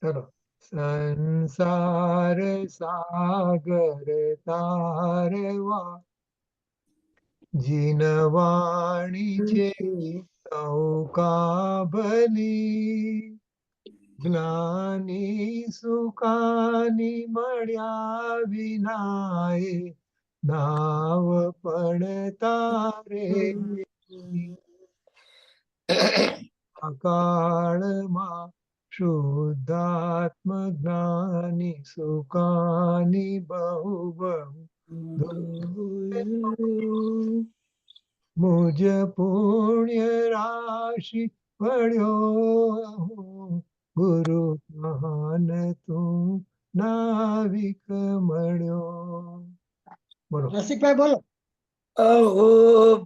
ચલો. સંસાર સાગર તારવા જીનવાણી છે નૌકા ભલી, જ્ઞાની સુકાની મળ્યા વિનાએ નાવ પણ તારે. અકાળમાં શુદ્ધાત્મ જ્ઞાની સુકાની બહુ બહુ મુજ પુણ્ય રાશિ પડ્યો, ગુરુ મહાન તું નાવિક મળ્યો. બોલો. રસિકભાઈ બોલો. અહો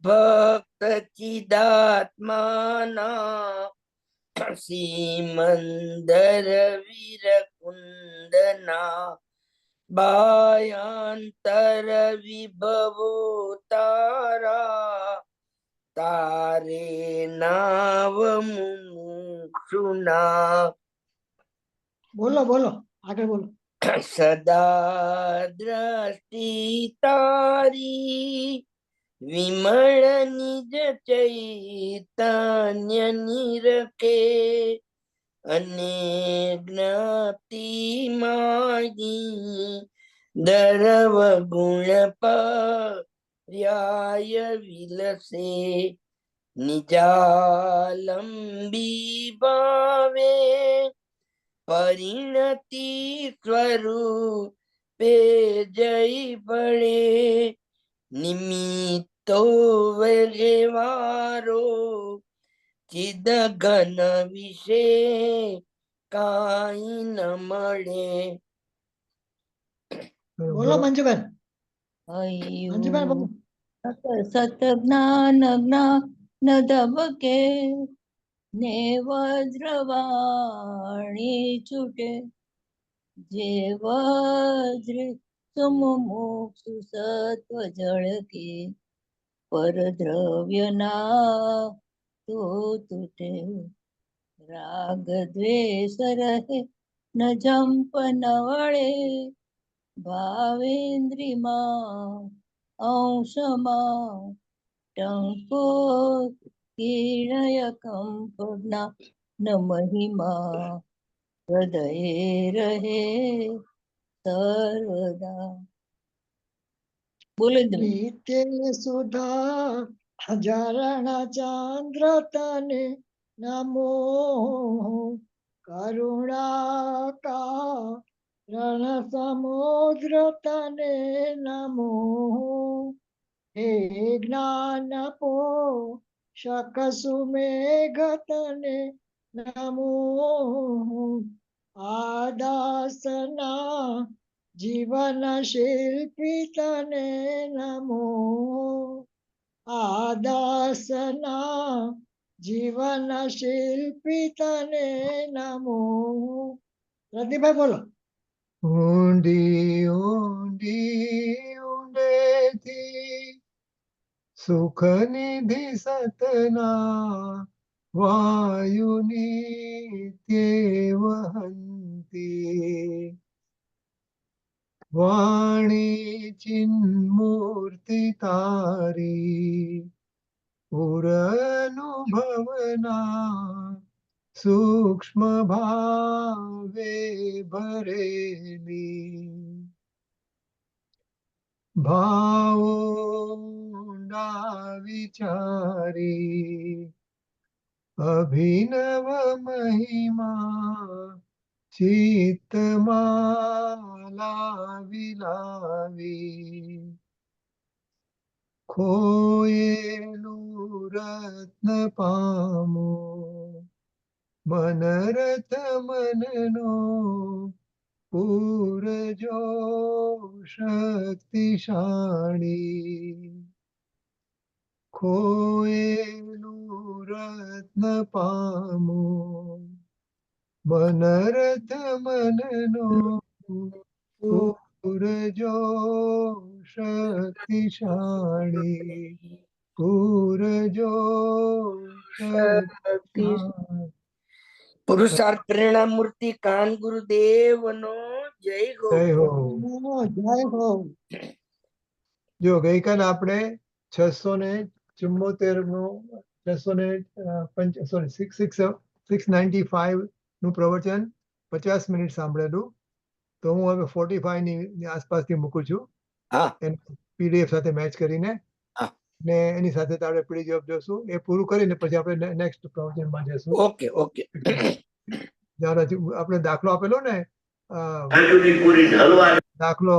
ભક્ત ચિદાત્માના સિમંદર વીર કુંદના બાયાંતર વિભવો તારા, તારે નાવ મુમુક્ષુના. બોલો બોલો, આગળ બોલો. સદા દ્રષ્ટિ તારી વિમળ નિજ ચૈતન્ય નિરખે, અને જ્ઞાતિ માગી દરવ ગુણ પર્યાય વિલસે, નિજાલંબી ભાવે પરિણતિ સ્વરૂપે જય પડે, નિમિત્તો વ્યવહારો ચિદ ઘન વિશે કાંઈ ન મળે. બોલો મંજુબેન. મંજુબેન બોલો. સત જ્ઞાન જ્ઞાન ધબકે ને વજ્રવાણી છૂટે, જે વજ્ર સમુમુક્ષુ સત્વ જળકે, પર દ્રવ્યના તો તૂટે, રાગ દ્વેષ રહે ન જંપ ન વળે, ભાવેન્દ્રિમાં અંશમાં ટંકો કિરણય કંપના ન મહિમા, હૃદયે રહે સર્વદા. બોલો નિત્ય સુધા હજારણ ચંદ્ર તને નમો, કરુણા રણ સમુદ્ર તને નમો, હે જ્ઞાન પો શક સુમેઘ તને નમો, આદાસના જીવન શિલ્પી તને નમો, આદાસના જીવન શિલ્પી તને નમો. પ્રદીપભાઈ બોલો. ઊંડી ઊંડી ઊંડેથી સુખ નિધિ સતના વાયુની તે વહંતી, વાણી ચિન્મૂર્તિ તારી પુરનુભવના સૂક્ષ્મ ભાવે ભરેલી, ભાવો ઊંડા વિચારી અભિનવ મહિમા ચિત્તમાં લાવી લાવી, ખોયેલું રત્ન પામું મનરથ મનનો પૂરજો શક્તિશાળી, ખોયેલું રત્ન પામું મનરથ મનનો પૂરજો શક્તિશાળી, પૂરજો શક્તિશાળી. પુરુષાર્થ પ્રેરણા મૂર્તિ કાન ગુરુદેવ નો જય હો. જય હો. જય હો. જો ગઈકાલે આપણે 695 નું પ્રવચન 50 મિનિટ સાંભળેલું. તો હું હવે 45 ની આસપાસથી મૂકું છું. હા. પીડીએફ સાથે મેચ કરીને. હા. ને એની સાથે આપણે પીડીએફ જોશું. એ પૂરું કરીને પછી આપણે નેક્સ્ટ પ્રવચનમાં જઈશું. Okay okay. આપણે દાખલો આપેલો ને દાખલો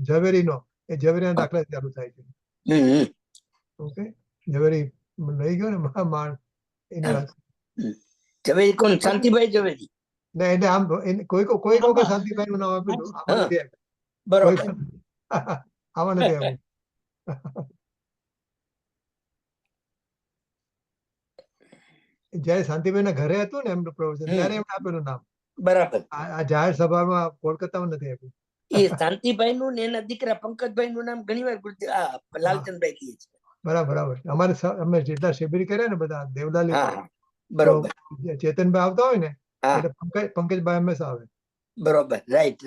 ઝવેરીનો, એ ઝવેરીના દાખલા ચાલુ થાય છે. ઓકે, ઝવેરી લઈ ગયો ને માણ એની વાત. ઝવેરી કોણ? શાંતિભાઈ ઝવેરી. ને એટલે આમ કોઈ વખત શાંતિભાઈ નું નામ આપેલું. આમાં નથી આપ્યું. બરોબર. આમાં નથી આપ્યું. જયારે શાંતિભાઈ ના ઘરે હતું ને એમનું પ્રવચન ત્યારે એમને આપેલું નામ. બરાબર. આ જાહેર સભામાં કોલકાતામાં નથી આપ્યું. એ શાંતિભાઈ નું ને એના દીકરા પંકજભાઈ નું નામ ઘણી વાર લાલચંદભાઈ કહે છે. બરાબર. અમે જેટલા શિબિર કર્યા ને બધા દેવલાલી, બરોબર, ચેતનભાઈ આવતા હોય ને એટલે પંકજભાઈ હંમેશા આવે. બરોબર. રાઈટ.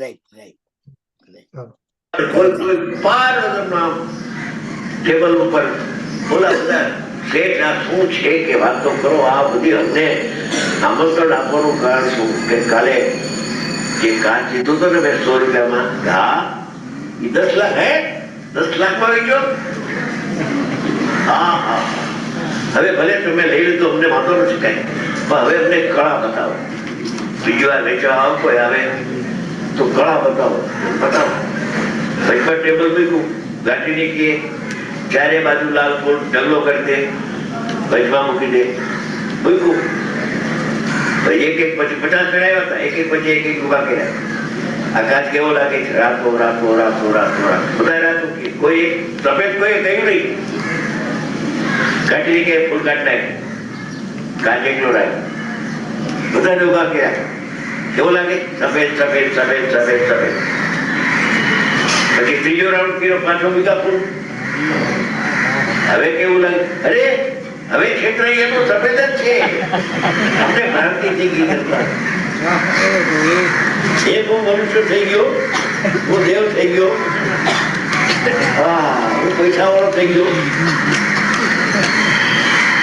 ટેબલ ઉપર બોલા બધા શેઠ આ શું છે કે વાતો કરો. આ બધી અમને આમંત્રણ આપવાનું કારણ શું કે કાલે જે કાચ જીતું હતો ને મેં 100 રૂપિયામાં, હા એ 10 લાખ હે 10 લાખમાં આવી ગયો. હા, હવે ભલે તમે લઈ લીધું, અમને વાંધો નથી કઈ, પણ હવે અમને કળા બતાવો. બીજી વાર વેચવા આવો કોઈ આવે તો કળા બતાવો. ટેબલ મૂક્યું, ગાંઠી નીકળીએ, ચારે બાજુ લાલ ફૂલ ઢગલો કરી દે, વચમાં મૂકી દે, મૂક્યું. એક પછી 50 ચડાવ્યા હતા, એક પછી ઉભા કર્યા. આકાશ કેવો લાગે છે? રાતો બધા રાતો. કોઈ સફેદ કોઈ કહ્યું નહીં. કાઢી કે ફૂલ કાઢ નાખ, કાચ એકલો રાખ, બધાને ઉભા કર્યા. કેવો લાગે? સફેદ. પછી ત્રીજો રાઉન્ડ કર્યો, 5મો બીજા ફૂલ. હવે કેવું લાગે? અરે હવે ક્ષેત્ર એનું સફેદ જ છે. અમને ભ્રાંતિ થઈ ગઈ. એક હું મનુષ્ય થઈ ગયો, હું દેવ થઈ ગયો, હું પૈસા વાળો થઈ ગયો,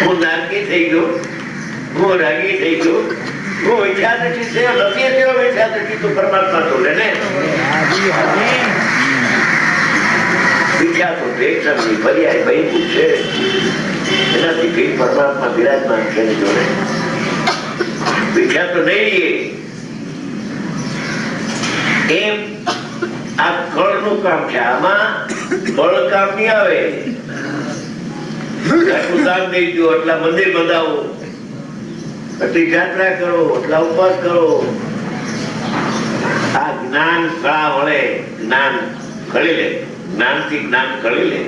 હું નારકી થઈ ગયો, હું રાગી થઈ ગયો, હું વૈખ્યાદશી છે નથી થયો. વૈખ્યાદશી તો પરમાત્મા તો ને વિખ્યાતો એક સમજી પર્યાય બન્યું છે. એનાથી કઈ પરમાત્મા બિરાજમાન છે ને જોડે વિખ્યાતો નહીં રહીએ. એમ આ કળ નું કામ છે. આમાં કળ કામ નહીં આવે. આટલું દાન દઈ દો, એટલા મંદિર બંધાવો, એટલી યાત્રા કરો, એટલા ઉપવાસ કરો. આ જ્ઞાન કળા વળે, જ્ઞાન કરી લે, જ્ઞાનથી જ્ઞાન કરી લે.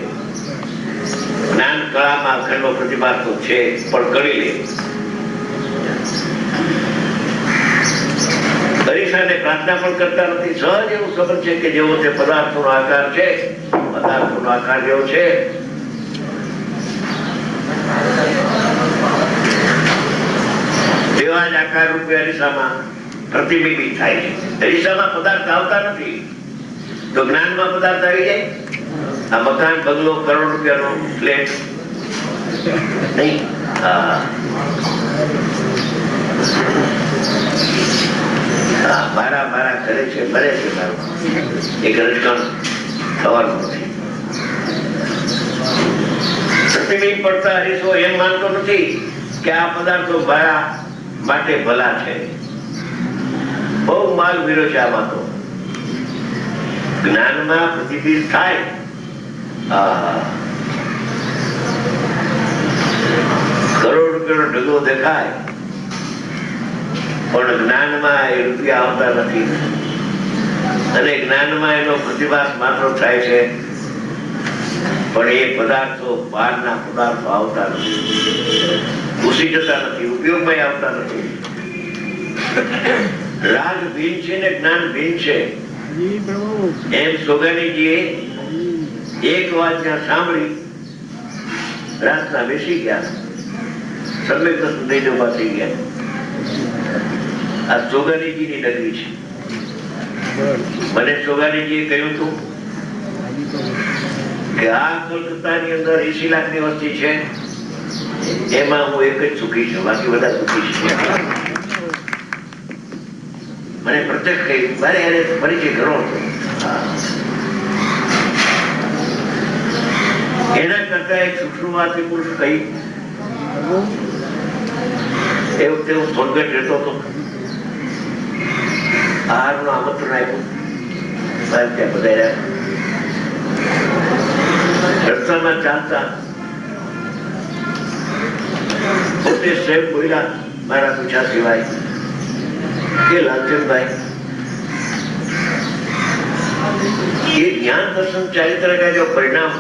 જ્ઞાન કળામાં અખંડનો પ્રતિભા તો છે, પણ કરી લે. હરીશાને પ્રાર્થના પણ કરતા નથી. સહજ એવું ખબર છે કે જેવો તે પદાર્થોનો આકાર છે, પદાર્થોનો આકાર જેવો છે, તેવા જ આકાર રૂપે હરીશામાં પ્રતિબિંબિત થાય છે. હરીશામાં પદાર્થ આવતા નથી તો જ્ઞાનમાં પદાર્થ આવી જાય. આ મકાન, બંગલો, કરોડ રૂપિયાનો ફ્લેટ નહીં. મારા કરે છે, ભરે છે, મારું એક રજકણ થવાનું નથી. પ્રતિબિંબ પડતા હરીશો એમ માનતો નથી કે આ પદાર્થો મારા માટે ભલા છે. બહુ માલ વીરો છે આમાં. તો જ્ઞાનમાં પ્રતિબિંબ થાય. કરોડ રૂપિયાનો ઢગલો દેખાય, પણ જ્ઞાનમાં એ રૂપિયા આવતા નથી. અને જ્ઞાનમાં એનો પ્રતિભાસ માત્ર થાય છે, પણ એ પદાર્થો, બહારના પદાર્થો આવતા નથી, ઘૂસી જતા નથી, ઉપયોગમાં આવતા નથી. રાગ ભીન છે ને જ્ઞાન ભીન છે. એમ સોગાનીજીએ એક વાત જ્યાં સાંભળી, રાતના બેસી ગયા, સમ્યક દઈને ઉભા થઈ ગયા. આ સોગાનીજીની નગરી છે. મને સોગાનીજીએ કહ્યું હતું કે આ કોલકાતાની અંદર 80 લાખની વસ્તી છે, એમાં હું એક જ સુખી છું, બાકી બધા સુખી છે. મને પ્રત્યક્ષ કહ્યું, મારે એને પરિચય ઘણો હતો. એના કરતા એક સૂક્ષ્મવાદી પુરુષ કહી, એ વખતે હું સોનગઢ રહેતો હતો. આહારનું આમંત્રણ આપ્યું, ત્યાં પધાર્યા. રસ્તામાં ચાલતા પોતે સાહેબ બોલ્યા મારા પૂછા સિવાય કે લાલચંદભાઈ, ये ज्ञान दर्शन चरित्र का जो परिणाम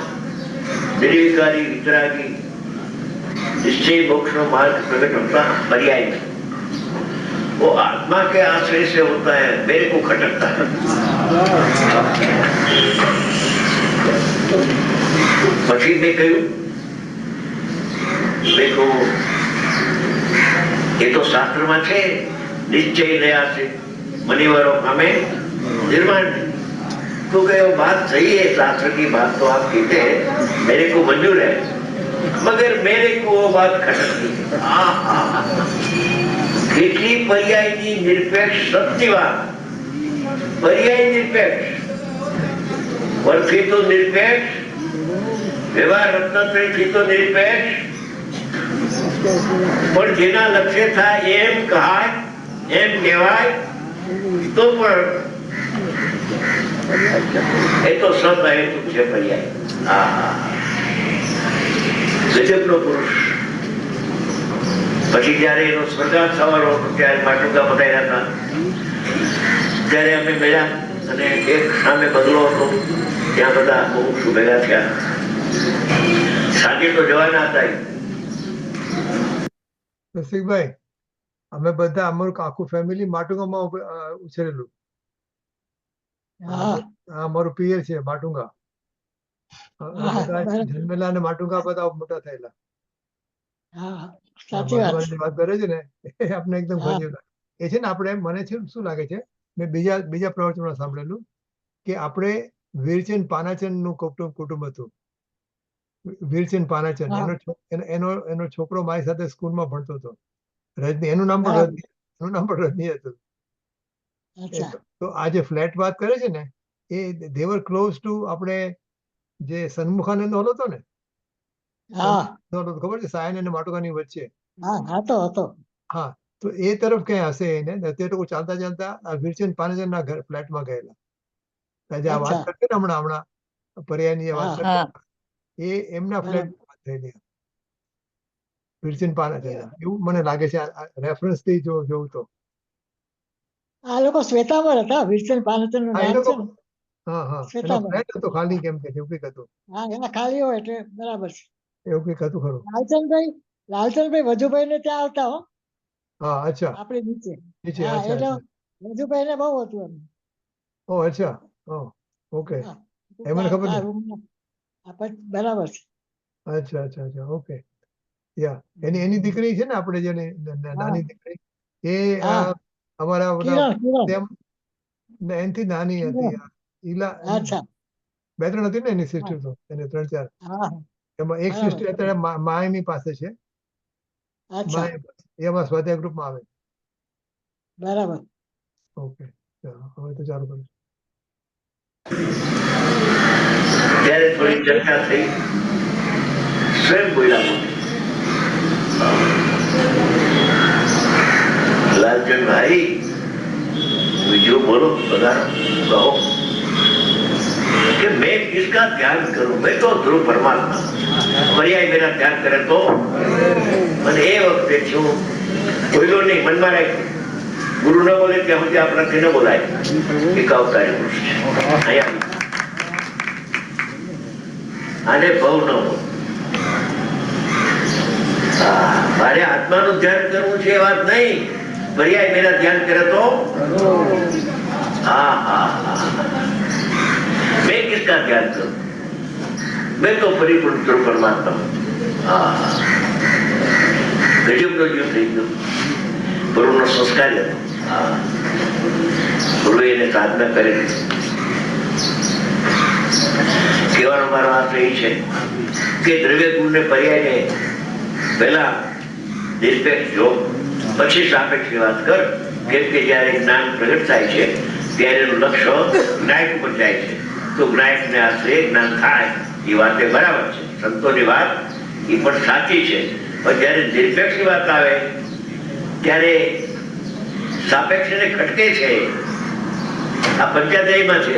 निर्विकारी वितरागी निश्चय मोक्ष मार्ग प्रकट होता पर्याय में, वो आत्मा के आश्रय से होता है, मेरे को खटकता है. પછી મેં કહ્યું, देखो ये तो शास्त्र में છે, निश्चय नया से मनिवरों हमें निर्माण नहीं. तो क्या वो बात सही है, शास्त्र की बात तो आप कहते हैं, मेरे को मंजूर है, मगर मेरे को वो बात खटकती है. કેટલી પર્યાયની નિરપેક્ષ સત્યવાદ, પર્યાય નિરપેક્ષ, વર્થી તો નિરપેક્ષ, વ્યવહાર રત્નત્રયથી તો નિરપેક્ષ, પણ જેના લક્ષ્ય થાય એમ કહાય એમ કહેવાય તો પણ એ તો સદહેતુક છે પર્યાય. ગજબનો પુરુષ. પછી જયારે એનો સ્વર્ગાત થવાનો હતો ત્યારે માટુંગા પધાર્યા હતા, ત્યારે અમે મળ્યા અને એક સામે બદલો હતો, ત્યાં બધા બહુ ભેગા થયા. સાંજે તો જવાના હતા. રસિકભાઈ, અમે બધા અમારું આખું ફેમિલી માટુંગામાં ઉછરેલું. હા આ અમારું પિયર છે માટુંગા. બરાબર. જન્મેલા અને માટુંગા બધા મોટા થયેલા. હા સાચી વાત છે. માટુંગાની વાત કરે છે ને એ આપણે એકદમ હા. ગજબ લાગે. એ છે ને આપણે મને છે શું લાગે છે, મેં બીજા પ્રવચનમાં સાંભળેલું કે આપણે વીરચંદ પાનાચંદ નું કુટુંબ હતું. વીરચંદ પાનાચંદ, એનો છોકરો મારી સાથે સ્કૂલમાં ભણતો હતો, રજની. એનું નામ પણ રજની હતું. અચ્છા. તો આ જે ફ્લેટ વાત કરે છે ને, એ દેવર ક્લોઝ ટુ આપણે જે સન્મુખાનંદ હોલ હતો ને, હા ખબર છે, સાયન અને માટુંગાની વચ્ચે. હા હતો હતો. હા, તો એ તરફ ક્યાંય હશે એને. તે લોકો ચાલતા ચાલતા આ વીરચંદ પાનાચંદ ના ફ્લેટમાં ગયેલા. જે આ વાત અચ્છા. કરશે ને હમણાં પર્યાયની જે વાત હા. કરશે, હા એ એમના બરાબર. ફ્લેટ થયેલી વીરચંદ પાનાચંદ. એવું મને લાગે છે રેફરન્સ થી જોઉં તો. આ લોકો શ્વેતાંબર હતા. વીરચંદ પાનાચંદ નું હા, એ નામ લોકો છે ને હા હા એનો શ્વેતાંબર. ફ્લેટ હતો ખાલી, કેમ કે એવું કંઈક હતું, હા એના ખાલી હોય એટલે બરાબર છે. એવું કંઈક હતું ખરું. લાલચંદભાઈ વજુભાઈ ને ત્યાં આવતા હો, હા, અચ્છા, આપણી નીચે. નીચે. હા અચ્છા એટલે અચ્છા. વજુભાઈ ને બહુ હતું એમ. ઓ અચ્છા. ઓકે. હા. એ મને ખબર આ નથી. રૂમમાં બરાબર છે. અચ્છા અચ્છા અચ્છા. ઓકે. યા એની દીકરી છે ને, આપણે જેને નાની દીકરી, એ હા અમારા કિરણ કિરણ તેમ એનથી નાની હતી. કિરણ. ઈલા અચ્છા. 2-3 હતી ને એની હા સિસ્ટર, તો એને 3-4. હા એમાં એક બરાબર. સિસ્ટર અત્યારે માયની પાસે છે. અચ્છા માય એમાં સ્વાધ્યાય ગ્રુપમાં આવે. બરાબર. ઓકે, હવે તો ચાલુ કરીશ. ત્યારે થોડી ચર્ચા થઈ. સ્વયં બોલ્યા, લાલચંદ ભાઈ બીજું બોલો, બધા કહો कि मैं किसका ध्यान करूं. मैं तो ध्रुव परमात्मा, पर्याय मेरा ध्यान करे तो મને એ વખતે છું બોલ્યો નહીં, મનમાં રાખ્યું. ગુરુ ન બોલે ત્યાં સુધી આપણાથી ન બોલાય. એક અવતારી પુરુષ છે અહીંયા. આને બહુ ન બોલ. મારે આત્માનું ધ્યાન કરવું છે એ વાત નહીં, पर्याय मेरा ध्यान करे तो हाँ हाँ हाँ, मैं किसका ध्यान करूं. मैं तो परिपूर्ण ध्रुव परमात्मा हूं. गजब નો જીવ થઈ ગયો. ગુરુનો સંસ્કાર હતો. હા, ગુરુએ એને સાધના કરેલી. કહેવાનો મારો અર્થ એ છે કે દ્રવ્ય ગુણને પર્યાયને પહેલા નિરપેક્ષ જો, પછી સાપેક્ષની વાત કર. કેમ કે જયારે જ્ઞાન પ્રગટ થાય છે ત્યારે એનું લક્ષ્ય જ્ઞાયક ઉપર જાય છે. તો જ્ઞાયકને આશ્રય જ્ઞાન થાય એ વાત એ બરાબર છે. સંતોની વાત એ પણ સાચી છે. પણ જયારે નિરપેક્ષની વાત આવે ત્યારે સાપેક્ષને ખટકે છે. આ પંચાધ્યાયમાં છે.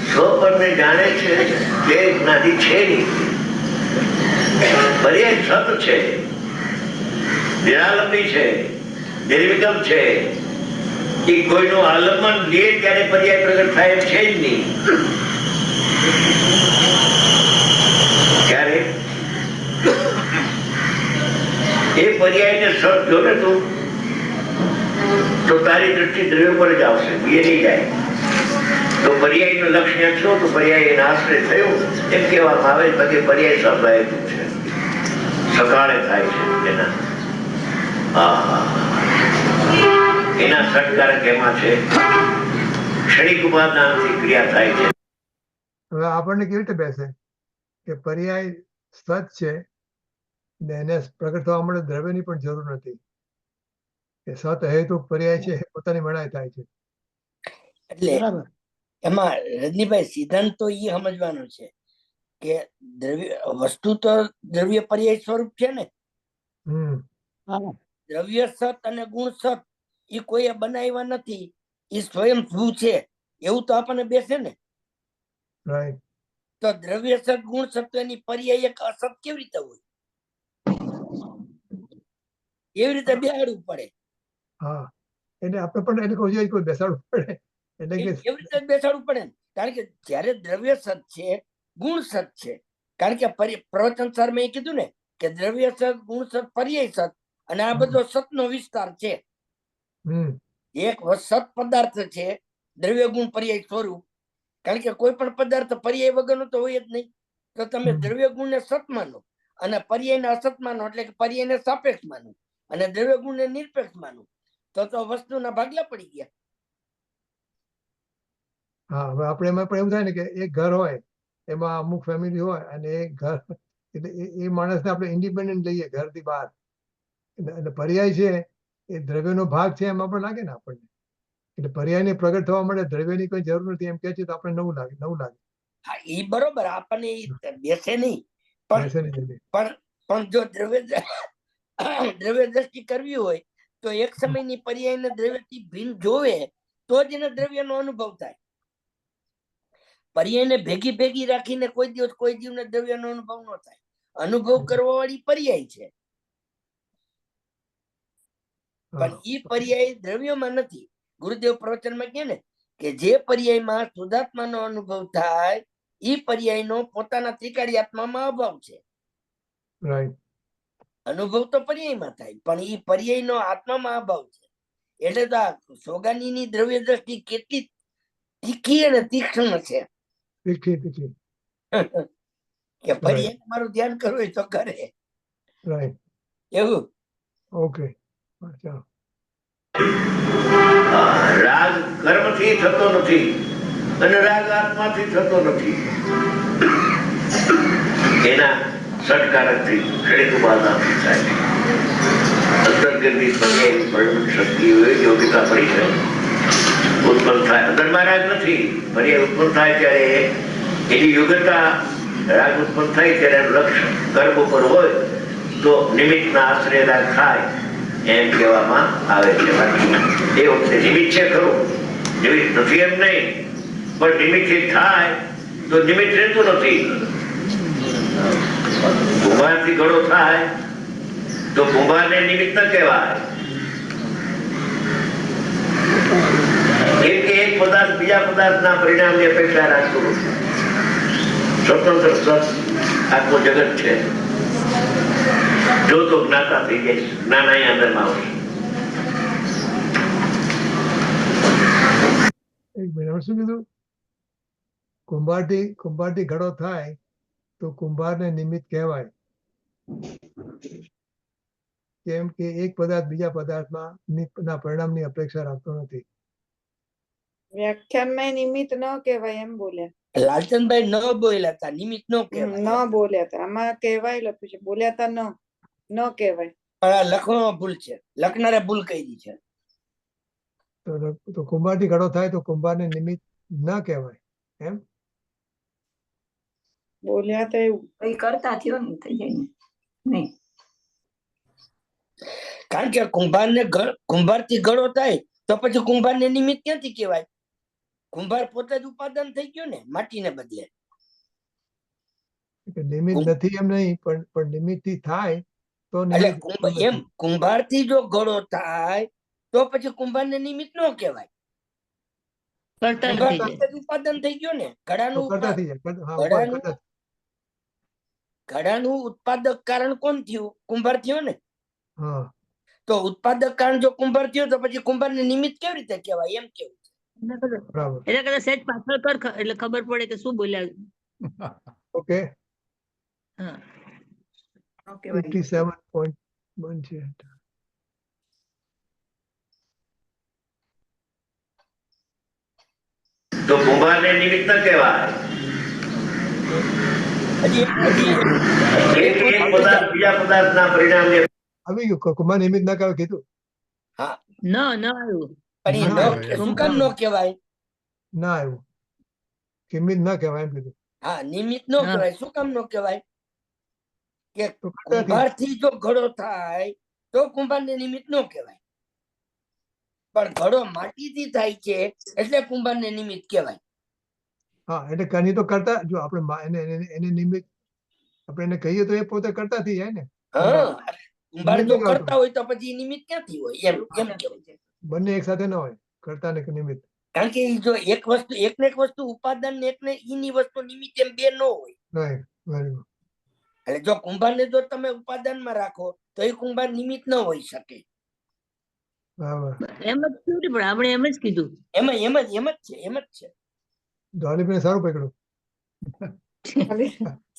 સ્વ પર ને જાણે છે તે જ્ઞાની છે નહીં. પર્યાય સત છે, નિરાલંબી છે, નિર્વિકલ્પ છે. એ કોઈનું આલંબન લે ત્યારે પર્યાય પ્રગટ થાય એમ છે જ નહીં. ત્યારે એ પર્યાયને સત જો ને તું, તો તારી દ્રષ્ટિ દ્રવ્ય પર જ આવશે, બીજે નહીં જાય. તો પર્યાયનું લક્ષ્ય થયો તો પર્યાય એના આશ્રય થયો એમ કહેવામાં આવે. પછી પર્યાય સ્વાભાવિક છે, સકાળે થાય છે એના. એના સટકારક એમાં છે, ક્ષણિક ઉપાદાનથી ક્રિયા થાય છે. હવે આપણને કેવી રીતે બેસે કે પર્યાય સત છે ને એને પ્રગટ થવા માટે દ્રવ્યની પણ જરૂર નથી. કે સત હેતુ પર્યાય છે પોતાની મનાય થાય છે. એટલે બરાબર. એમાં રજનીભાઈ સિદ્ધાંત તો એ સમજવાનો છે કે દ્રવ્ય વસ્તુ તો દ્રવ્ય પર્યાય સ્વરૂપ છે ને. હા, દ્રવ્ય સત અને ગુણ સત એ કોઈએ બનાવ્યા નથી, એ સ્વયંભૂ છે એવું તો આપણને બેસે ને. રાઈટ. તો દ્રવ્ય સત ગુણ સત એની પર્યાય એક અસત કેવી રીતે હોય? એવી રીતે બેહાડવું પડે. હા, એને આપણે પણ એને કોઈ બેસાડવું પડે. એટલે કે એવી રીતે જ બેસાડવું પડે ને. કારણ કે જયારે દ્રવ્ય સત છે, ગુણ સત છે. કારણ કે પ્રવચન સર મેં કીધું ને કે દ્રવ્ય સત, ગુણ સત, પર્યાય સત, અને આ બધો સતનો વિસ્તાર છે. એક સત પદાર્થ છે, દ્રવ્ય ગુણ પર્યાય સ્વરૂપ. કારણ કે કોઈ પણ પદાર્થ પર્યાય વગરનો તો હોય જ નહીં. તો તમે દ્રવ્ય ગુણ ને સત માનો અને પર્યાય ને અસત માનો, એટલે કે પર્યાય ને સાપેક્ષ માનો અને દ્રવ્ય ગુણ ને નિરપેક્ષ માનો, તો વસ્તુના ભાગલા પડી ગયા. હા, હવે આપણે એમાં પણ એવું થાય ને કે એક ઘર હોય, એમાં અમુક ફેમિલી હોય અને એ ઘર એટલે એ માણસને આપણે ઇન્ડિપેન્ડન્ટ લઈએ ઘરથી બહાર. એટલે પર્યાય છે એ દ્રવ્યનો ભાગ છે એમાં પણ લાગે ને આપણને. એટલે પર્યાયને પ્રગટ થવા માટે દ્રવ્યની કોઈ જરૂર નથી એમ કે છે તો આપણે નવું લાગે. હા, એ બરોબર, આપણને બેસે નહીં. પણ જો દ્રવ્ય દ્રષ્ટિ કરવી હોય તો એક સમયની પર્યાયને દ્રવ્યથી ભિન્ન જોવે તો જ એને દ્રવ્યનો અનુભવ થાય. પર્યાયને ભેગી રાખીને કોઈ દિવસ કોઈ જીવને દ્રવ્યનો અનુભવ ન થાય. અનુભવ કરવા વાળી પર્યાય છે, પણ ઈ પર્યાય દ્રવ્યમાં નથી. ગુરુદેવ પ્રવચનમાં કહે ને કે જે પર્યાયમાં શુદ્ધાત્માનો અનુભવ થાય ઈ પર્યાયનો પોતાના ત્રિકાળી આત્મામાં અભાવ છે. અનુભવ તો પર્યાયમાં થાય, પણ ઈ પર્યાયનો આત્મામાં અભાવ છે. એટલે તો આ સોગાનીની દ્રવ્ય દ્રષ્ટિ કેટલી તીખી અને તીક્ષ્ણ છે કે પર્યાય મારું ધ્યાન કરવું હોય તો કરે. એવું ઓકે. રાગ કર્મથી થતો નથી અને રાગ આત્માથી થતો નથી. એના સટકારકથી ક્ષણિક ઉપાદાનથી થાય. અંતર્ગતની પર્યાય શક્તિ હોય, યોગ્યતા પડી છે, ઉત્પન્ન થાય. અંદરમાં રાગ નથી, પર્યાય ઉત્પન્ન થાય ત્યારે એની યોગ્યતા રાગ ઉત્પન્ન થાય ત્યારે એનું લક્ષ્ય કર્મ ઉપર હોય તો નિમિત્તના આશ્રય રાગ થાય એમ કહેવામાં આવે છે. એ વખતે નિમિત્ત છે ખરું, નિમિત્ત નથી એમ નહીં, પણ નિમિત્ત થાય તો નિમિત્ત રહેતું નથી. કુંભારથી ઘડો થાય તો કુંભારને નિમિત્ત ન કહેવાય. એક પદાર્થ બીજા પદાર્થના પરિણામની અપેક્ષા રાખતું નથી. સ્વતંત્ર સત આખું જગત છે. જો તો જ્ઞાતા થઈ જાય, જ્ઞાન અહીંયા અંદરમાં આવશે. એક મિનિટ શું કીધું? કુંભારથી ઘડો થાય તો કુંભારને નિમિત્ત કહેવાય. કેમ કે એક પદાર્થ બીજા પદાર્થમાં ના પરિણામની અપેક્ષા રાખતો નથી. વ્યાખ્યાનમાં નિમિત્ત ન કહેવાય એમ બોલ્યા. લાલચંદભાઈ ન બોલ્યા હતા, નિમિત્ત ન કહેવાય. ન બોલ્યા હતા, આમાં કહેવાય લખ્યું છે, બોલ્યા હતા ન કહેવાય. પણ આ લખવામાં ભૂલ છે, લખનારે ભૂલ કરી છે. તો કુંભારથી ઘડો થાય તો કુંભારને નિમિત્ત ન કહેવાય એમ. બોલ્યા હતા એવું. કઈ કરતા થયો ને થઈ જાય ને નહીં. કારણ કે કુંભારથી ઘડો થાય તો પછી કુંભારને નિમિત્ત ક્યાંથી કહેવાય? કુંભાર પોતે જ ઉપાદાન થઈ ગયો ને માટીને બદલે. નિમિત્ત નથી એમ નહીં, પણ નિમિત્તથી થાય તો એટલે નિમિત્ત એમ કુંભારથી જો ઘડો થાય તો પછી કુંભારને નિમિત્ત ન કહેવાય. કરતા કુંભાર થઈ પોતે જ ઉપાદાન થઈ ગયો ને. તો કરતા થઈ જાય. હા, કરતા. ઘડાનું ઉત્પાદક કારણ કોણ થયું? કુંભાર થયો ને. હા, તો ઉત્પાદક કારણ જો કુંભાર થયો તો પછી કુંભારને નિમિત્ત કેવી રીતે કહેવાય એમ કેવું? બરાબર. એટલે કદાચ સેજ પાછળ કર એટલે ખબર પડે કે શું બોલ્યા. ઓકે. હા. 57.1 છે. તો કુંભારને નિમિત્ત ન કહેવાય. હજી એક પદાર્થ બીજા પદાર્થના પરિણામને આવી ગયું. કુંભાર નિમિત્ત ના કહેવાય કીધું. હા, ન આવ્યું. પણ એ ના, શું કામ ન કહેવાય? ના આવ્યું. કિંમત ના કહેવાય એમ કીધું. હા, નિમિત્ત ન હા. કહેવાય. શું કામ ન કહેવાય? કે તો કરતા થઈ કુંભારથી જો ઘડો થાય તો કુંભારને નિમિત્ત ન કહેવાય. પણ ઘડો માટીથી થાય છે એટલે કુંભારને નિમિત્ત કહેવાય. હા, એટલે કની તો કરતા જો આપણે એને નિમિત્ત આપણે એને કહીએ તો એ પોતે કરતા થઈ જાય ને. હા, કુંભાર જો નિમિત્ત આવતું. કરતા હોય તો પછી નિમિત્ત ક્યાંથી હોય એમ કેવું? બંને એક સાથે ના હોય, કરતા ને નિમિત્ત. કારણ કે ઈ જો એકને એક વસ્તુ ઉપાદાન ને એકને ઈની વસ્તુ નિમિત્ત એમ બે ન હોય. Right, very good. એટલે જો કુંભારને જો તમે ઉપાદાનમાં રાખો તો એ કુંભાર નિમિત્ત ન હોઈ શકે. બરાબર. એમ જ થયું ને, પણ આપણે એમ જ કીધું. એમ જ છે. ધોલીભાઈ સારું પકડ્યું. ખાલી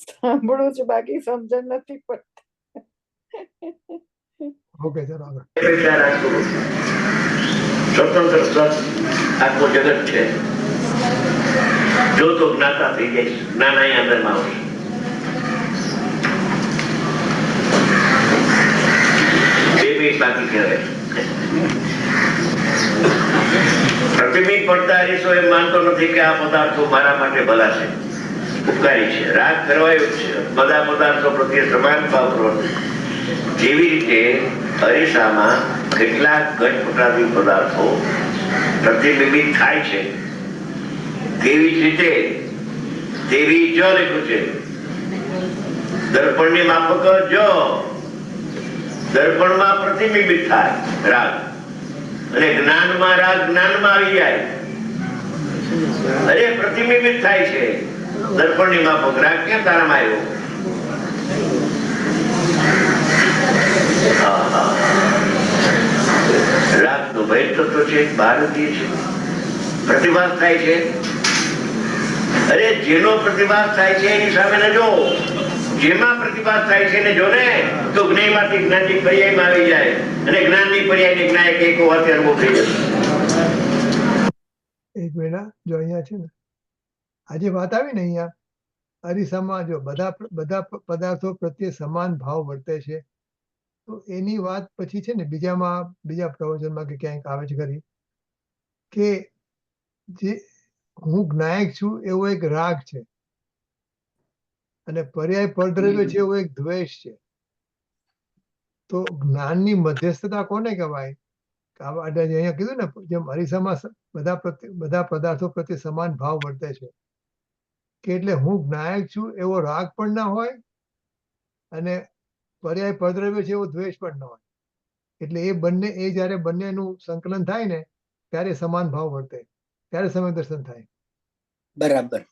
સાંભળું છું, બાકી સમજણ નથી પડતી. ઓકે, ચાલો આગળ. અપેક્ષા રાખું. સ્વતંત્ર સત આખો જગત છે. જો તો જ્ઞાતા થઈ જાય, જ્ઞાન અહીંયા અંદરમાં આવશે. બે મિનિટ બાકી કહેવાય. પ્રતિબિંબ પડતા હરીશો એમ માનતો નથી કે આ પદાર્થો મારા માટે ભલા છે, ઉપકારી છે. રાગ કરવાયો છે બધા પદાર્થો પ્રત્યે સમાન ભાવ પ્રવર્તે. જેવી રીતે અરીસામાં કેટલાક ઘટપટાદી પદાર્થો પ્રતિબિંબિત થાય છે, તેવી જ રીતે તેવી જ લખ્યું છે. દર્પણની માફક જો દર્પણમાં પ્રતિબિંબિત થાય રાગ, અને જ્ઞાનમાં રાગ જ્ઞાનમાં આવી જાય. અરે પ્રતિબિંબિત થાય છે દર્પણની માફક, રાગ ક્યાં તારામાં આવ્યો? રાગ તો ભય તત્વ છે, ભારતીય છે, પ્રતિભાસ થાય છે. અરે જેનો પ્રતિભાસ થાય છે એની સામે ન જો, જેમાં પ્રતિભાસ થાય છે ને જો ને, તો જ્ઞેયમાંથી જ્ઞાનની પર્યાયમાં આવી જાય, અને જ્ઞાનની પર્યાયને જ્ઞાયક એક હોવાથી અનુભવ થઈ જશે. એક મિનિટ, જો અહીંયા છે ને આજે વાત આવી ને અહીંયા અરીસામાં જો બધા પદાર્થો પ્રત્યે સમાન ભાવ વર્તે છે, તો એની વાત પછી છે ને બીજા પ્રવચનમાં કે ક્યાંક આવે છે ખરી કે જે હું જ્ઞાયક છું એવો એક રાગ છે, અને પર્યાય પરદ્રવ્ય છે એવો એક દ્વેષ છે. તો જ્ઞાનની મધ્યસ્થતા કોને કહેવાય? અહીંયા કીધું ને જેમ અરીસામાં બધા પદાર્થો પ્રત્યે સમાન ભાવ વર્તે છે, કે એટલે હું જ્ઞાયક છું એવો રાગ પણ ના હોય, અને પર્યાય પરદ્રવ્ય છે એવો દ્વેષ પણ ન હોય. એટલે એ જયારે બંનેનું સંકલન થાય ને ત્યારે સમાન ભાવ વર્તે, ત્યારે સમય દર્શન થાય. બરાબર.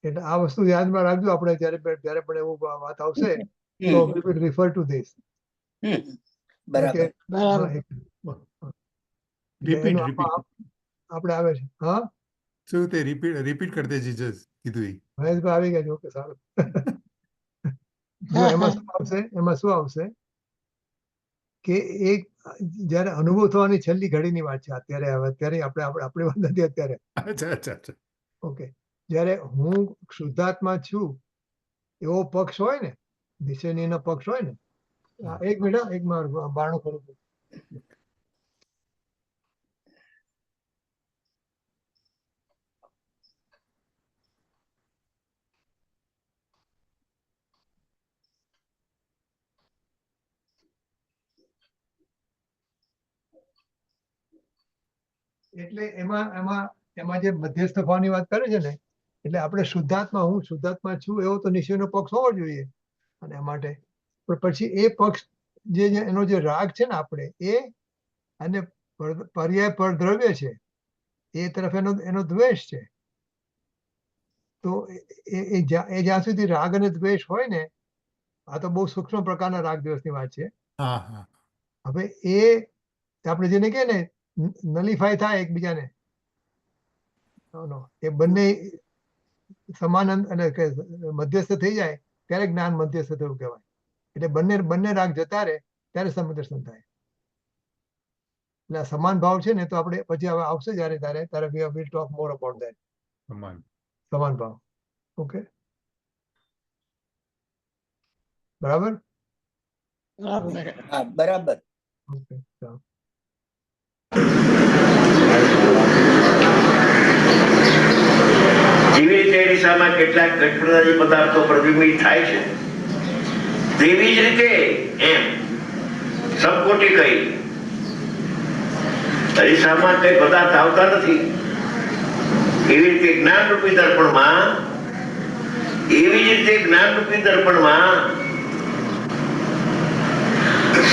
એટલે આ વસ્તુ યાદમાં રાખજો. આપણે જયારે પણ એવું વાત આવશે તો we will refer to this. બરાબર. બરાબર. આપણે આવે છે. હા, શું તે રિપીટ કરતે જીજસ કીધું? મહેશભાઈ આવી ગયા છે. ઓકે, સારું. જો એમાં શું આવશે, એમાં શું આવશે કે એક જયારે અનુભવ થવાની છેલ્લી ઘડીની વાત છે અત્યારે, હવે અત્યારે આપણી વાત નથી અત્યારે. અચ્છા અચ્છા અચ્છા. ઓકે, જયારે હું શુદ્ધાત્મા છું એવો પક્ષ હોય ને, નિશ્ચયનો પક્ષ હોય ને, એક મિનિટ એક બારણું ખોલું છું. એટલે એમાં જે મધ્યસ્થ ભાવની વાત કરે છે ને, એટલે આપણે શુદ્ધાત્મા, હું શુદ્ધાત્મા છું એવો તો નિશ્ચયનો પક્ષ હોવો જોઈએ. અને એ માટે પણ પછી એ પક્ષ એનો જે રાગ છે ને આપણે એ, અને પર્યાય પરદ્રવ્ય છે એ તરફ એનો દ્વેષ છે. તો એ જ્યાં સુધી રાગ અને દ્વેષ હોય ને, આ તો બહુ સૂક્ષ્મ પ્રકારના રાગ દ્વેષની વાત છે. હા હા. હવે એ આપણે જેને કહે ને નલિફાય થાય એકબીજાને, એ બંને સમાન અને મધ્યસ્થ થઈ જાય ત્યારે જ્ઞાન મધ્યસ્થ થયું કહેવાય. એટલે બંને રાગ જતા રહે ત્યારે સમદર્શન થાય. એટલે આ સમાન ભાવ છે ને, તો આપણે પછી હવે આવશે ત્યારે we will talk more about that. સમાન. સમાન ભાવ. ઓકે, બરાબર. બરાબર. હા બરાબર. ઓકે, ચાલો. જેવી રીતે દિશામાં કેટલાક ઘટપ્રદાય પદાર્થો પ્રતિબિંબિત થાય છે, તેવી જ રીતે એમ સમકોટી કહી અરીસામાં કઈ પદાર્થ આવતા નથી. એવી રીતે જ્ઞાનરૂપી દર્પણમાં, એવી જ રીતે જ્ઞાનરૂપી દર્પણમાં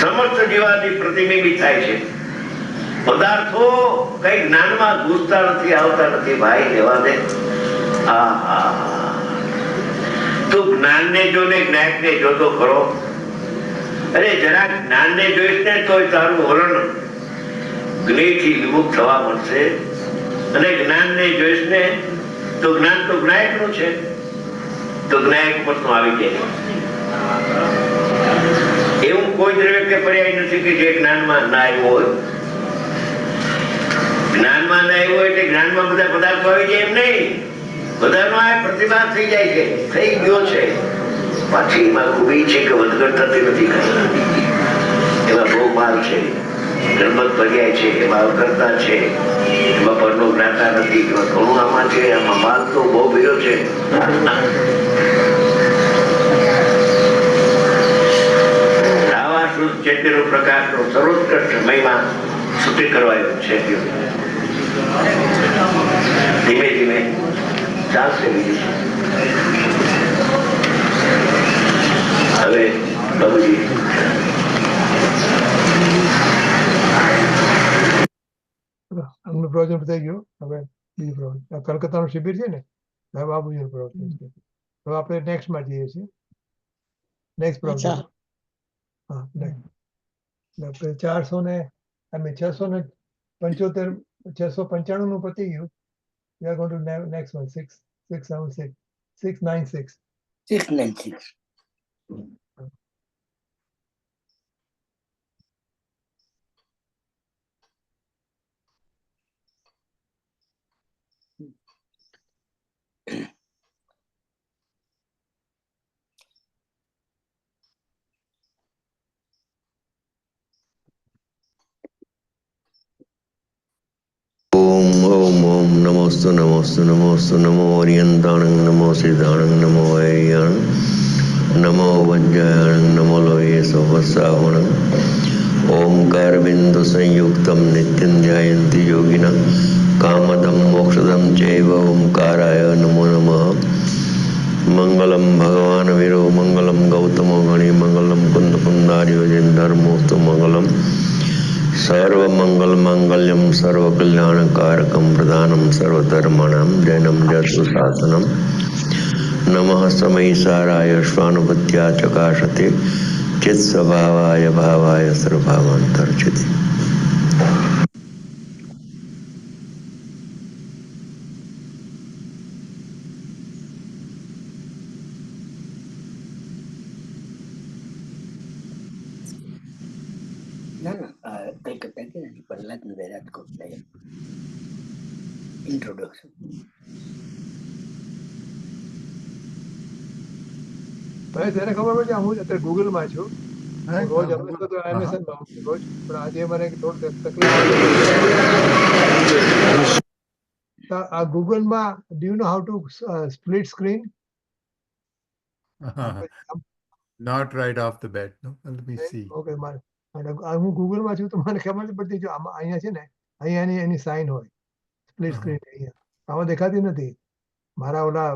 સમસ્ત જીવાદી પ્રતિબિંબિત થાય છે. પદાર્થો કઈ જ્ઞાનમાં ઘૂસતા નથી, આવતા નથી. ભાઈ લેવા દે. તું જ્ઞાનને જો ને જ્ઞાનને જોતો ખરો. અરે જરા જ્ઞાનને જોઈશ ને તો તારું વલણ જ્ઞેયથી વિમુખ થવા મળશે. અને જ્ઞાનને જોઈશ ને તો જ્ઞાન તો જ્ઞાયકનું છે, તો જ્ઞાયક મતનું આવી જાય. એવું કોઈ દ્રવ્ય કે પર્યાય નથી કે જે જ્ઞાનમાં ના આવ્યું હોય. જ્ઞાનમાં ના આવ્યું હોય એટલે જ્ઞાનમાં બધા પદાર્થો આવી જાય એમ નહીં. બધાનો આ પ્રતિભા થઈ જાય છે, થઈ ગયો છે. પાછી એમાં ખૂબી છે કે વધઘટ થતી નથી. એમાં બહુ માલ છે, ગણપત પર્યાય છે, એમાં અવકર્તા છે, એમાં પરનો જ્ઞાતા નથી, એમાં ઘણું આમાં છે. આમાં માલ તો બહુ ભર્યો છે. આવા શુદ્ધ ચૈતન્ય પ્રકાશનો સર્વોત્કૃષ્ટ મહિમા છૂટી કરવાયો છે. ધીમે ધીમે ચાલશે. હવે બાબુજી અમનું પ્રવચન થઈ ગયું. હવે બીજું પ્રવચન કલકત્તાનું શિબિર છે ને, હવે બાબુજીનું પ્રવચન છે. હવે આપણે નેક્સ્ટમાં જઈએ છીએ. નેક્સ્ટ પ્રવચન. અચ્છા. હા, next. આપણે 695 નું પતી ગયું. We are going to next one, 696. 696. ઓમ નમોસ્તુ નમોસ્તુ નમોસ્તુ નમો ઓરિયંતાણં નમો સિદ્ધાણં નમો વૈયાણં નમો વજ્જાયણં નમો લોહે સહસ્રાવણં ઓમકાર બિંદુ સંયુક્તમ નિત્યં ધ્યાયન્તિ યોગિનઃ કામદં મોક્ષદં ચૈવ ઓમકારાય નમો નમઃ. મંગલમ ભગવાન વીરો મંગલમ ગૌતમો ગણી મંગલમ કુંદ કુંદાર્યો જૈન ધર્મોસ્તુ મંગલમ સર્વમંગલ માંગલ્યમ સર્વકલ્યાણકારકમ પ્રધાનમ સર્વધર્માણામ જૈનમ જતુ શાસનમ. નમઃ સમયસારાય શ્વાનુભૂત્યા ચકાશતે ચિત્ સ્વભાવાય ભાવાય સર્વભાવાંતર્ચિતે. લખી નથી પ્રહલાદનંદ રાજકોટ સાહેબ ઇન્ટ્રોડક્શન. ભાઈ તેને ખબર પડે છે હું અત્યારે ગૂગલમાં છું. હા, હું રોજ હા, અભ્યાસ Google. કરતો હા, હા. Amazon માં હોઉં છું રોજ, પણ આજે મને થોડું તકલીફ. આ ગૂગલમાં do you know how to split screen? Not right off the bat. No, let me see. Okay, હું ગૂગલમાં છું તો મને ખબર નથી પડતી. જો આમાં અહીંયા છે ને, અહીંયા એની સાઇન હોય સ્પ્લિટ સ્ક્રીન. અહીંયા આમાં દેખાતી નથી. મારા ઓલા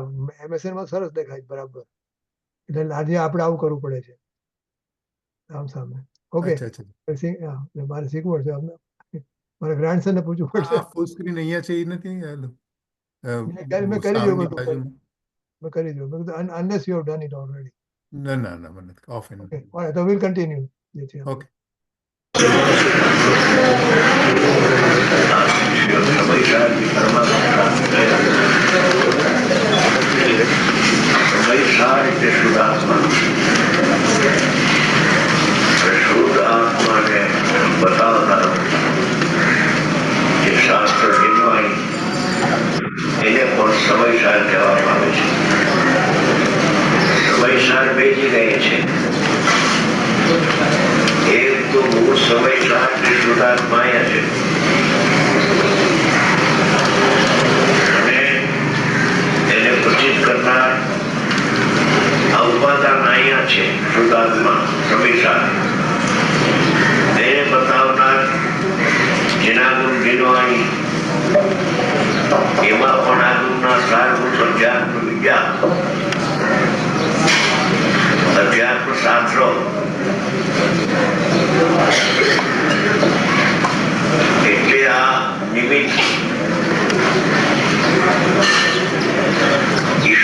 MSN માં સરસ દેખાય બરાબર. એટલે આજે આપણે આવું કરવું પડે છે આમ સામે. ઓકે, અચ્છા, અચ્છા. મારે શીખવું પડશે આમને. મારા ગ્રાન્ડસન ને પૂછવું પડશે. આ ફૂલ સ્ક્રીન અહીંયા છે એ નથી. મેં કરી જોયું સામેની બધું. બાજુમાં. મેં કરી જોયું. Unless you have done it already. ના ના ના મને of and Okay, all right, so we'll continue. જે છે. ઓકે. વૈશાળ એટલે શુદ્ધ આત્મા. શુદ્ધ આત્માને બતાવનાર જે શાસ્ત્ર જીવવાય એને પણ સમયસાર કહેવામાં આવે છે. સમયસાર બે જગ્યાએ છે. એક તો મૂળ સમયસાર જે શુદ્ધ આત્મા અહીંયા છે અને એને પ્રચિત કરનાર ઉપાદાન અહીંયા છે. શુદ્ધાત્મા સમયસાર એને બતાવનાર જેના ગુણ જીનવાણી એમાં પણ આ ગુણના સારભૂત અધ્યાત્મ વિદ્યા અધ્યાત્મ શાસ્ત્રો એટલે આ નિમિત્ત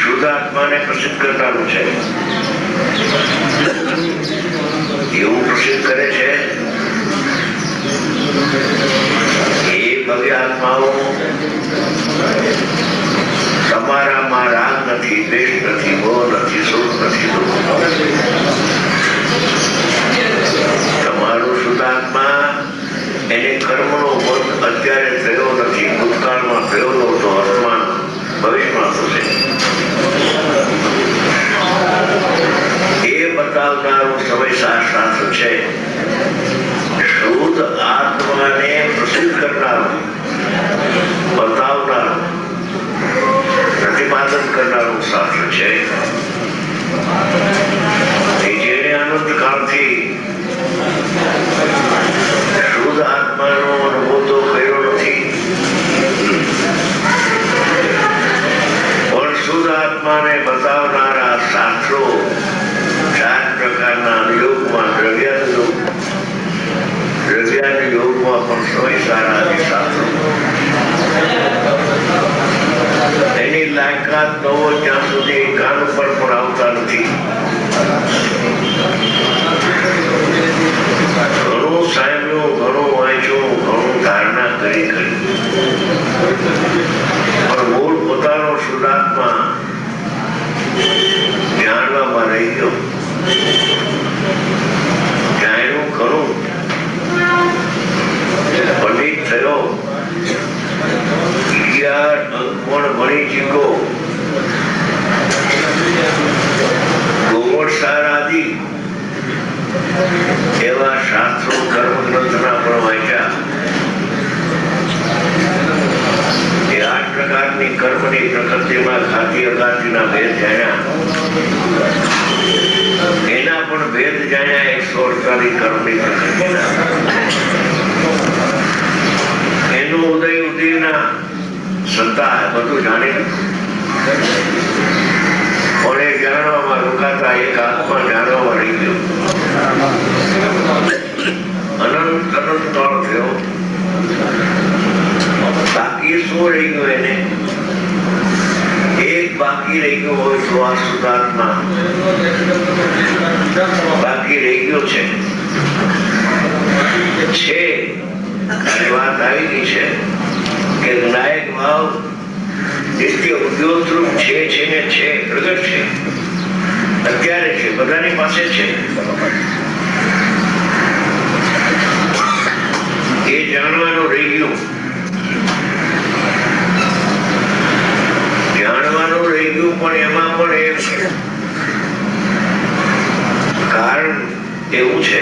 શુદ્ધાત્માને પ્રસિદ્ધ કરનારું છે. એવું પ્રસિદ્ધ કરે છે એ ભવ્ય આત્માઓ તમારામાં રાગ નથી, દ્વેષ નથી, મોહ નથી, સુખ નથી, દુઃખ નથી. તમારું શુદ્ધાત્મા એને કર્મનો બંધ અત્યારે થયો નથી, ભૂતકાળમાં થયો નહોતો, વર્તમાન ભવિષ્યમાં થશે એ બતાવનારું સમયસાર શાસ્ત્ર છે. શુદ્ધ આત્માને પ્રસિદ્ધ કરનારું, બતાવનારું, પ્રતિપાદન કરનારું શાસ્ત્ર છે. જેને અનંત કાળથી શુદ્ધ આત્માનો અનુભવ તો કર્યો નથી પણ શુદ્ધ આત્માને બતાવનારા શાસ્ત્રો 4 પ્રકારના યોગમાં દ્રવ્યાનુયોગ, દ્રવ્યાનુયોગમાં પણ સમયસાર આદિ શાસ્ત્રો એની લાયકાત ન હોય ત્યાં સુધી કાન ઉપર પણ આવતા નથી. ઘણું સાંભળ્યું, ઘણું વાંચ્યું, ઘણું ધારણા કરી પણ મૂળ પોતાનો શુદ્ધાત્મા જાણવામાં રહી ગયો. જાણ્યું ખરું, પંડિત થયો, 11 અંકણ ભણી ચૂક્યો, ગોવર્ષાર આદિ એવા શાસ્ત્રો કર્મ ગ્રંથના પણ વાંચ્યા. એ 8 પ્રકારની કર્મની પ્રકૃતિમાં ખાતી અગાતીના ભેદ જાણ્યા. એના પણ ભેદ જાણ્યા 148 કર્મની પ્રકૃતિના. એનું ઉદયના સત્તા બધું જાણી લીધું પણ એ જાણવામાં રોકાતા એક આત્મા જાણવામાં રહી ગયો. અનંત કાળ થયો. બાકી શું રહી ગયું એને? એક બાકી રહી ગયો હોય તો આ શુદ્ધાત્મા બાકી રહી ગયો છે. વાત આવી ગઈ છે કે નાયક ભાવ નિત્ય ઉદ્યોગરૂપ છે ને છે, પ્રગટ છે, અત્યારે છે, બધાની પાસે છે. એ જ જાણવાનું રહી ગયું. જાણવાનું રહી ગયું, પણ એમાં પણ કારણ એવું છે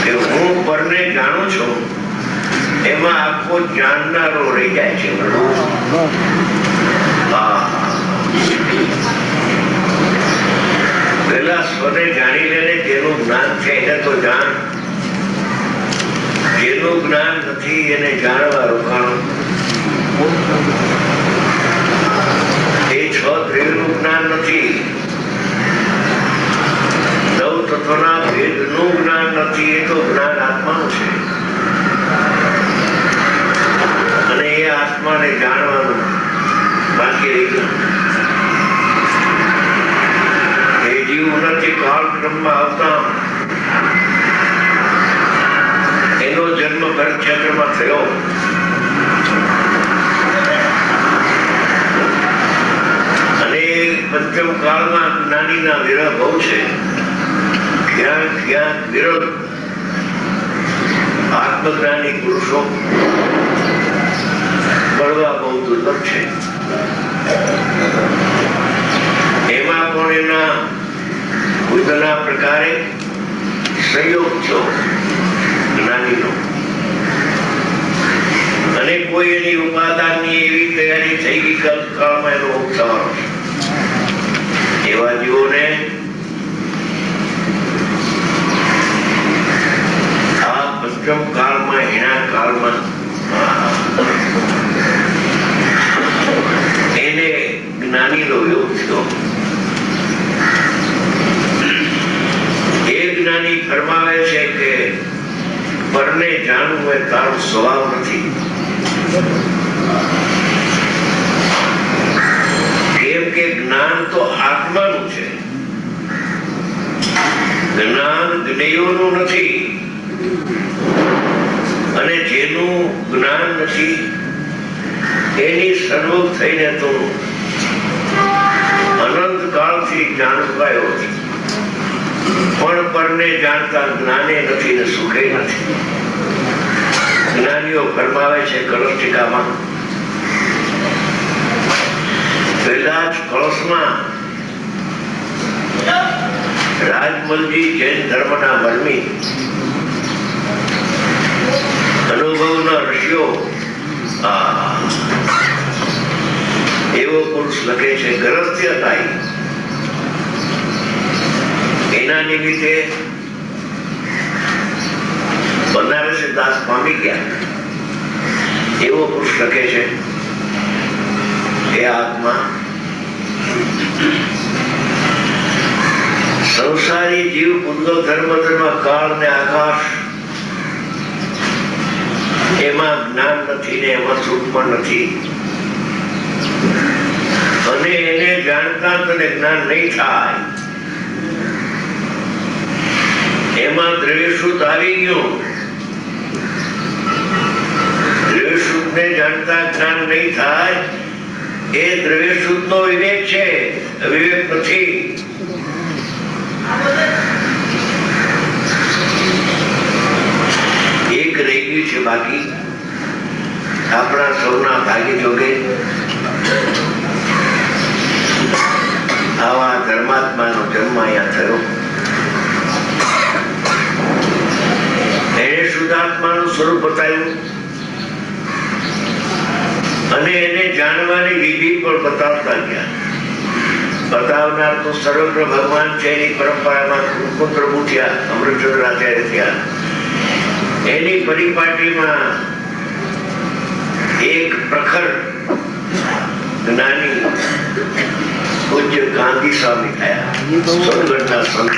કે હું પરને જાણું છું, એમાં આખો જાણનારો રહી જાય છે. પેલા સ્વને જાણી લે, જેનું જ્ઞાન છે એને તો જાણ, જેનું જ્ઞાન નથી એને જાણવા રોકાણ. એ 6 દ્રવ્યનું જ્ઞાન નથી, 9 તત્વના ભેદનું જ્ઞાન નથી, એ તો જ્ઞાન આત્માનું છે. અને એ આત્માને જાણવાનું બાકી રહી ગયું. એ જીવ નથી કાળક્રમમાં આવતા એનો જન્મ ક્ષેત્રમાં થયો. અને પંચમ કાળમાં જ્ઞાનીના વિરહ બહુ છે. ક્યાંક ક્યાંક વિરોધ આત્મજ્ઞાની પુરુષો મળવા બહુ દુર્લભ છે. એમાં પણ એના બુદ્ધના પ્રકારે સંયોગ થયો જ્ઞાનીનો, અને કોઈ એની ઉપાદાનની એવી તૈયારી થઈ ગઈ કાળમાં એનો મોક્ષ થવાનો છે. એવા જીવોને આ પંચમ કાળમાં, હીણા કાળમાં એને જ્ઞાનીનો યોગ થયો. એ જ્ઞાની ફરમાવે છે કે પરને જાણવું એ તારો સ્વભાવ નથી. કેમ કે જ્ઞાન તો આત્માનું છે, જ્ઞાન જ્ઞેયોનું નથી. અને જેનું જ્ઞાન નથી એની સન્મુખ થઈને તો અનંત કાળથી જાણવાયો છે, પણ પરને જાણતા જ્ઞાને નથી ને સુખે નથી. જ્ઞાનીઓ ફરમાવે છે કળશટીકામાં, પહેલા જ કળશમાં રાજમલજી જૈન ધર્મના મર્મી અનુભવના ઋષિઓ એવો પુરુષ લખે છે, ગરસ્ત્ય હતા. એના નિમિત્તે બનારસી દાસ પામી ગયા. એવો પુરુષ લખે છે, એ આત્મા સંસારી જીવ પૂર્વ ધર્મ કાળ ને આકાશ એમાં જ્ઞાન નથી ને એમાં સુખ પણ નથી. અને એને જાણતા તને જ્ઞાન નહીં થાય. એમાં દ્રવ્યશુદ્ધ આવી ગયું. દ્રવ્યશુદ્ધ ને જાણતા જ્ઞાન નહીં થાય. એ દ્રવ્યશુદ્ધ નો વિવેક છે, વિવેક નથી. એક રહી ગયું છે બાકી, આપણા સૌના ભાગ્ય જોગે આવા ધર્માત્માનો જન્મ અહીંયા થયો. એને શુદ્ધાત્માનું સ્વરૂપ બતાવ્યું અને એને જાણવાની વિધિ પણ બતાવતા ગયા. બતાવનાર તો સર્વત્ર ભગવાન છે. એની પરંપરામાં પુત્ર ઉઠ્યા, અમૃતચંદ્ર આચાર્ય થયા. એની પરિપાટીમાં એક પ્રખર જ્ઞાની પૂજ્ય ગાંધી સ્વામી થયા, સોનગઢના સંત.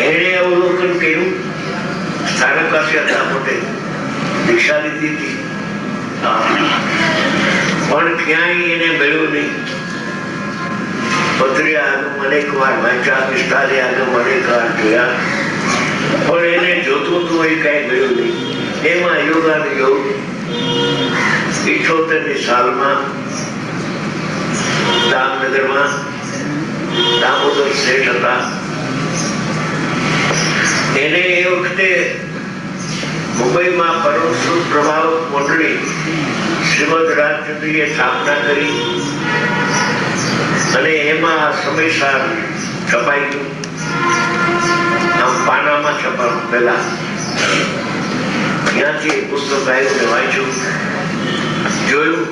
એણે અવલોકન કર્યું. સ્થાનકવાસી હતા, પોતે દીક્ષા લીધી હતી, પણ ક્યાંય એને મળ્યું નહીં. પત્રિયા આગમ અનેક વાર વાંચ્યા, વિસ્તારે આગમ અનેક વાર જોયા, પણ એને જોતું હતું એ કઈ મળ્યું નહીં. એમાં યોગાનુયોગ 78ની સાલમાં દામનગરમાં દામોદર શેઠ હતા, એને એ વખતે મુંબઈમાં પરમસુદ પ્રભાવક મંડળી શ્રીમદ રાજચંદ્રીએ સ્થાપના કરી અને એમાં સમયસર છપાઈ ગયું. આમ પાનામાં છપાયું પહેલા. ત્યાંથી પુસ્તક આવ્યું ને વાંચ્યું, જોયું.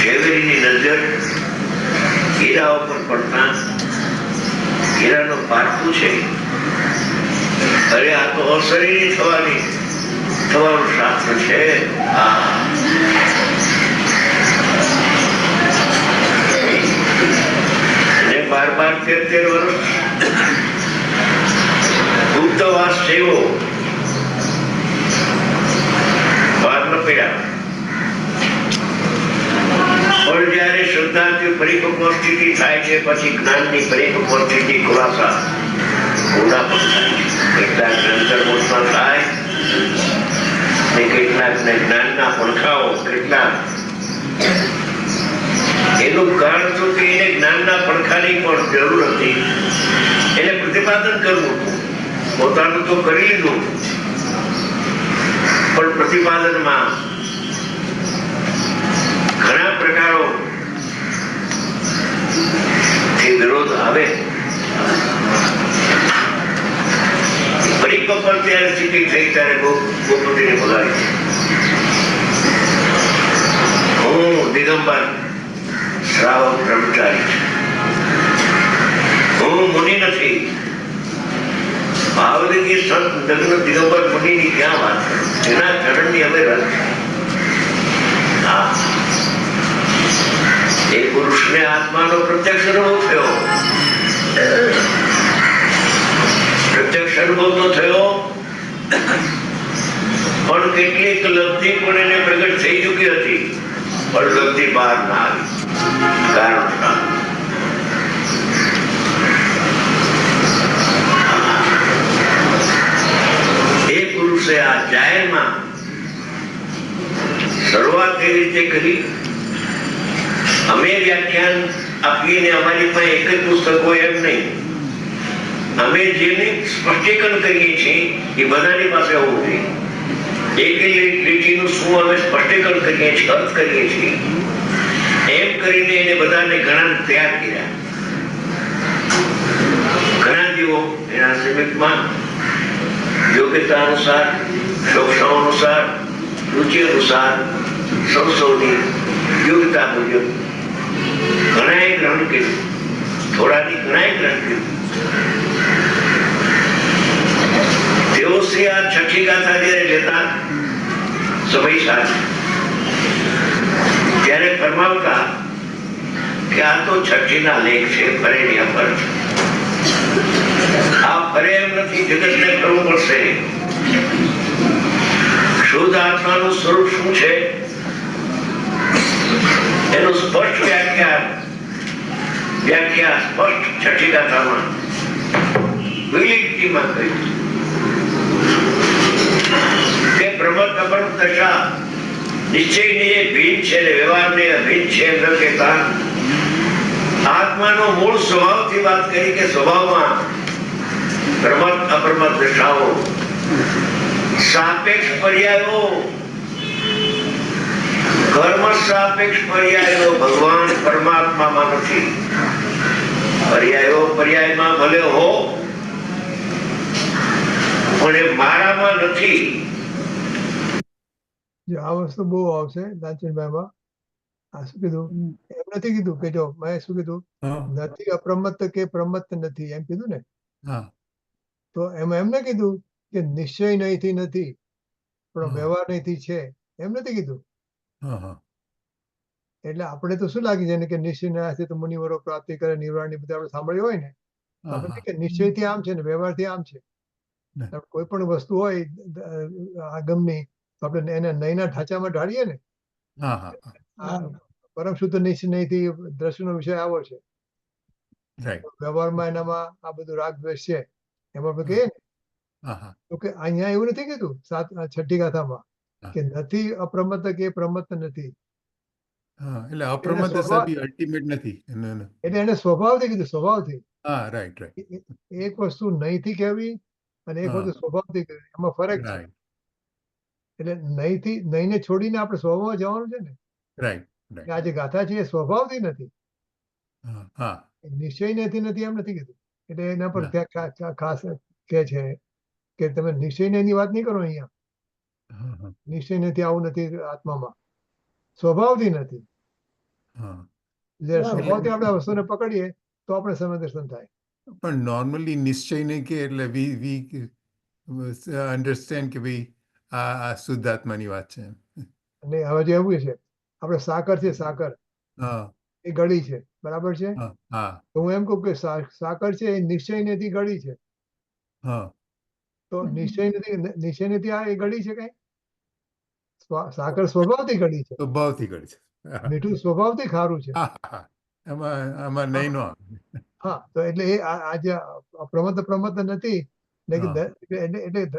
ઝવેરીની નજર હીરા ઉપર પડતા હીરાનો પારખું છે. અરે આ તો અશરીરી થવાનું શાસ્ત્ર છે. અને 12-13 વર્ષ ગુપ્તવાસ થયો. બહાર ન પડ્યા. પણ જયારે શ્રદ્ધાથી પરિપક્વ સ્થિતિ થાય છે, પછી જ્ઞાનની પરિપક્વ સ્થિતિ ખુલાસા ઊંડા પણ થાય છે. કેટલાક અંતર્મુખમાં થાય ને કેટલાકને જ્ઞાનના પડખાઓ. કેટલાક એનું કારણ શું કે એને જ્ઞાનના પડખાની પણ જરૂર હતી. એને પ્રતિપાદન કરવું હતું. પોતાનું તો કરી લીધું, પણ પ્રતિપાદનમાં ઘણા પ્રકારો વિરોધ આવે. પરિપક્વ ત્યારે સ્થિતિ થઈ ત્યારે ગોપતિને બોલાવી, હું દિગંબર શ્રાવક બ્રહ્મચારી છું, હું મુનિ નથી. ભાવનગરી સંત લગ્ન દિગંબર મુનિની ક્યાં વાત કરું? એના ચરણની અમે રસ. એ પુરુષને આત્માનો પ્રત્યક્ષ અનુભવ થયો. પ્રત્યક્ષ અનુભવ તો થયો, પણ કેટલીક લબ્ધિ પણ એને પ્રગટ થઈ ચૂકી હતી, પણ લબ્ધિ બહાર ના આવી. કારણ એ પુરુષે આ જાહેરમાં શરૂઆત એ રીતે કરી. અમે વ્યાખ્યાન આપીએ ને અમારી પાસે એક જ પુસ્તક હોય એમ નહીં. અમે જેને સ્પષ્ટીકરણ કરીએ છીએ એ બધાની પાસે હોવું જોઈએ. એક લીટીનું શું અમે સ્પષ્ટીકરણ કરીએ છીએ, અર્થ કરીએ છીએ, એમ કરીને એને બધાને ઘણા તૈયાર કર્યા. ઘણા જીવો એના સમીપમાં યોગ્યતા અનુસાર, શોક્ષણ અનુસાર, રુચિ અનુસાર, સૌની યોગ્યતા મુજબ ઘણાએ ગ્રહણ કર્યું. થોડાની ઘણાએ ગ્રહણ કર્યું. તેઓ શ્રી આ છઠ્ઠી ગાથા જયારે લેતા સમય સાથે ત્યારે ફરમાવતા કે આ તો છઠ્ઠીના લેખ છે, ફરે ને અફર છે. આ ફરે એમ નથી, જગતને કરવું પડશે. શુદ્ધ આત્માનું સ્વરૂપ શું છે એનું સ્પષ્ટ વ્યાખ્યા સ્પષ્ટ છઠ્ઠી ગાથામાં વિલિપ્તિમાં કહ્યું કે પ્રમત અપણ દશા નિશ્ચયની એ ભીન છે ને વ્યવહારને અભિન્ન છે ન કહેતા આત્માનો મૂળ સ્વભાવથી વાત કરી કે સ્વભાવમાં પ્રમત અપ્રમત દશાઓ સાપેક્ષ પર્યાયો, કર્મ સાપેક્ષ પર્યાયો ભગવાન પરમાત્મામાં નથી. પર્યાયો પર્યાયમાં ભલે હો પણ એ મારામાં નથી. જો આ વસ્તુ બહુ આવશે લાલચંદભાઈમાં. આ શું કીધું? એમ નથી કીધું કે જો મેં શું કીધું, નથી અપ્રમત્ત કે પ્રમત્ત નથી એમ કીધું ને. તો એમાં એમ ના કીધું કે નિશ્ચય નહીંથી નથી પણ વ્યવહાર નહીંથી છે, એમ નથી કીધું. એટલે આપણે તો શું લાગી જાય ને કે નિશ્ચય ના હશે તો મુનિવરો પ્રાપ્તિ કરે, નિર્વાણની બધું આપણે સાંભળ્યું હોય ને, આપણે કે નિશ્ચયથી આમ છે ને વ્યવહારથી આમ છે. કોઈ પણ વસ્તુ હોય આગમની તો આપણે એને નયના ઢાંચામાં ઢાળીએ ને. પરમ શુદ્ધ નિશ્ચય નહીંથી દ્રશ્યનો વિષય આવો છે. વ્યવહારમાં એનામાં આ બધું રાગ દ્વેષ છે એમાં આપણે કહીએ ને. તો કે અહીંયા એવું નથી કીધું છઠ્ઠી ગાથામાં કે નથી અપ્રમત્ત કે પ્રમત્ત નથી. એટલે અપ્રમત્ત સતી અલ્ટિમેટ નથી. એટલે એને સ્વભાવથી કીધું, સ્વભાવથી. right, right, એક વસ્તુ નહીંથી કહેવી અને એક હા. વસ્તુ સ્વભાવથી કહેવી, એમાં ફરક છે. right, એટલે નહીંને છોડીને આપણે સ્વભાવમાં જવાનું છે ને. right, right. કે આ જે ગાથા છે એ સ્વભાવથી નથી, હા, નિશ્ચયથી નથી એમ નથી કીધું. એટલે એના પર ના. ત્યાં ખાસ કે છે કે તમે નિશ્ચયની વાત નહીં કરો અહીંયા. હા, નિશ્ચય નથી, આવું નથી આત્મામાં, સ્વભાવથી નથી. હા. એટલે બરાબર. સ્વભાવથી આપણે આ વસ્તુને પકડીએ તો આપણે સમય દર્શન થાય. પણ નોર્મલી નિશ્ચય નહીં કે એટલે વી અન્ડરસ્ટેન્ડ કે ભાઈ આ શુદ્ધાત્માની વાત છે. અને હવે જે એવું છે, આપણે સાકર છે, સાકર હા, એ ગળી છે, બરાબર છે. હા, હા, તો હું એમ કહું કે સાકર છે એ નિશ્ચય નથી ગળી છે. હા. તો નિશ્ચય નથી આ એ ગળી છે કઈ? સાકર સ્વભાવથી ગળી છે, તો ભાવથી કરે છે. હા, મીઠું સ્વભાવથી ખારું છે. હા, હા. આમાં નહીં નો આવે. હા, તો એટલે એ આ જે પ્રમત નથી ને કે હા. એટલે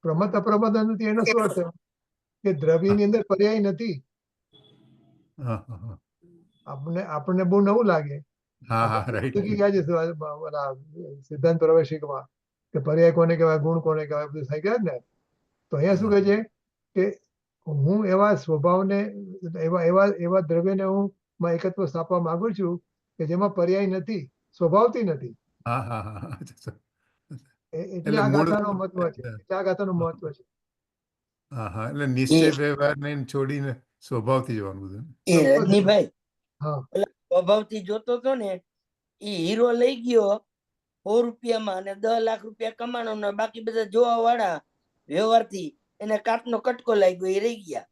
પ્રમત નથી એનો શું અર્થ થયો? કે દ્રવ્યની અંદર પર્યાય નથી. હા, હા, હા. આપણને બહુ નવું લાગે. હા, હા, આપણે right, શીખી right. ગયા છે ઓલા સિદ્ધાંત પ્રવેશિકમાં કે પર્યાય કોને કહેવાય, ગુણ કોને કહેવાય, બધું થઈ ગયા જ ને. તો અહીંયા શું કહે છે કે હું એવા સ્વભાવને, એવા દ્રવ્યને હું એકત્વ સ્થાપવા માંગુ છું કે જેમાં પર્યાય નથી, સ્વભાવથી નથી. હા, હા, હા, હા. એટલે એટલે આ મૂળ ગાથાનો મહત્વ છે, એટલે આ ગાથાનું મહત્વ છે. હા, હા. એટલે નિશ્ચય વ્યવહારને છોડીને સ્વભાવથી જવાનું બધું. એ રજનીભાઈ હા, સ્વભાવથી જોતો હતો ને, એ હીરો લઈ ગયો 100 રૂપિયામાં અને 10 લાખ રૂપિયા કમાણો ને બાકી બધા જોવા વાળા વ્યવહારથી એને કાચનો કટકો લાગ્યો, એ રહી ગયા.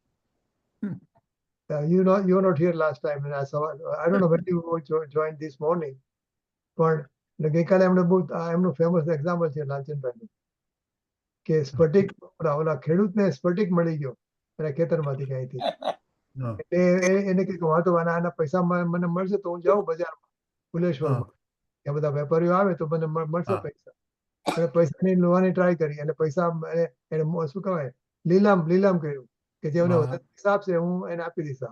you were not here last time and I don't know when you joined this morning, પણ ગઈકાલે એમણે બહુ એમનું ફેમસ એક્ઝામ્પલ છે લાલચંદભાઈનું કે સ્ફટિક, ઓલા ખેડૂતને સ્ફટિક મળી ગયો એના ખેતરમાંથી ક્યાંયથી. હા, એટલે એને કીધું વાંધો આના પૈસા મને મળશે તો હું જાઉં બજારમાં, ફુલેશ્વરમાં, ત્યાં બધા વેપારીઓ આવે તો મને મળશે હા. પૈસા. અને પૈસાની લેવાની ટ્રાય કરી અને પૈસા એને શું કહેવાય, લીલામ કર્યું કે જે મને હા. વધારે પૈસા આપશે હું એને આપી દઈશ.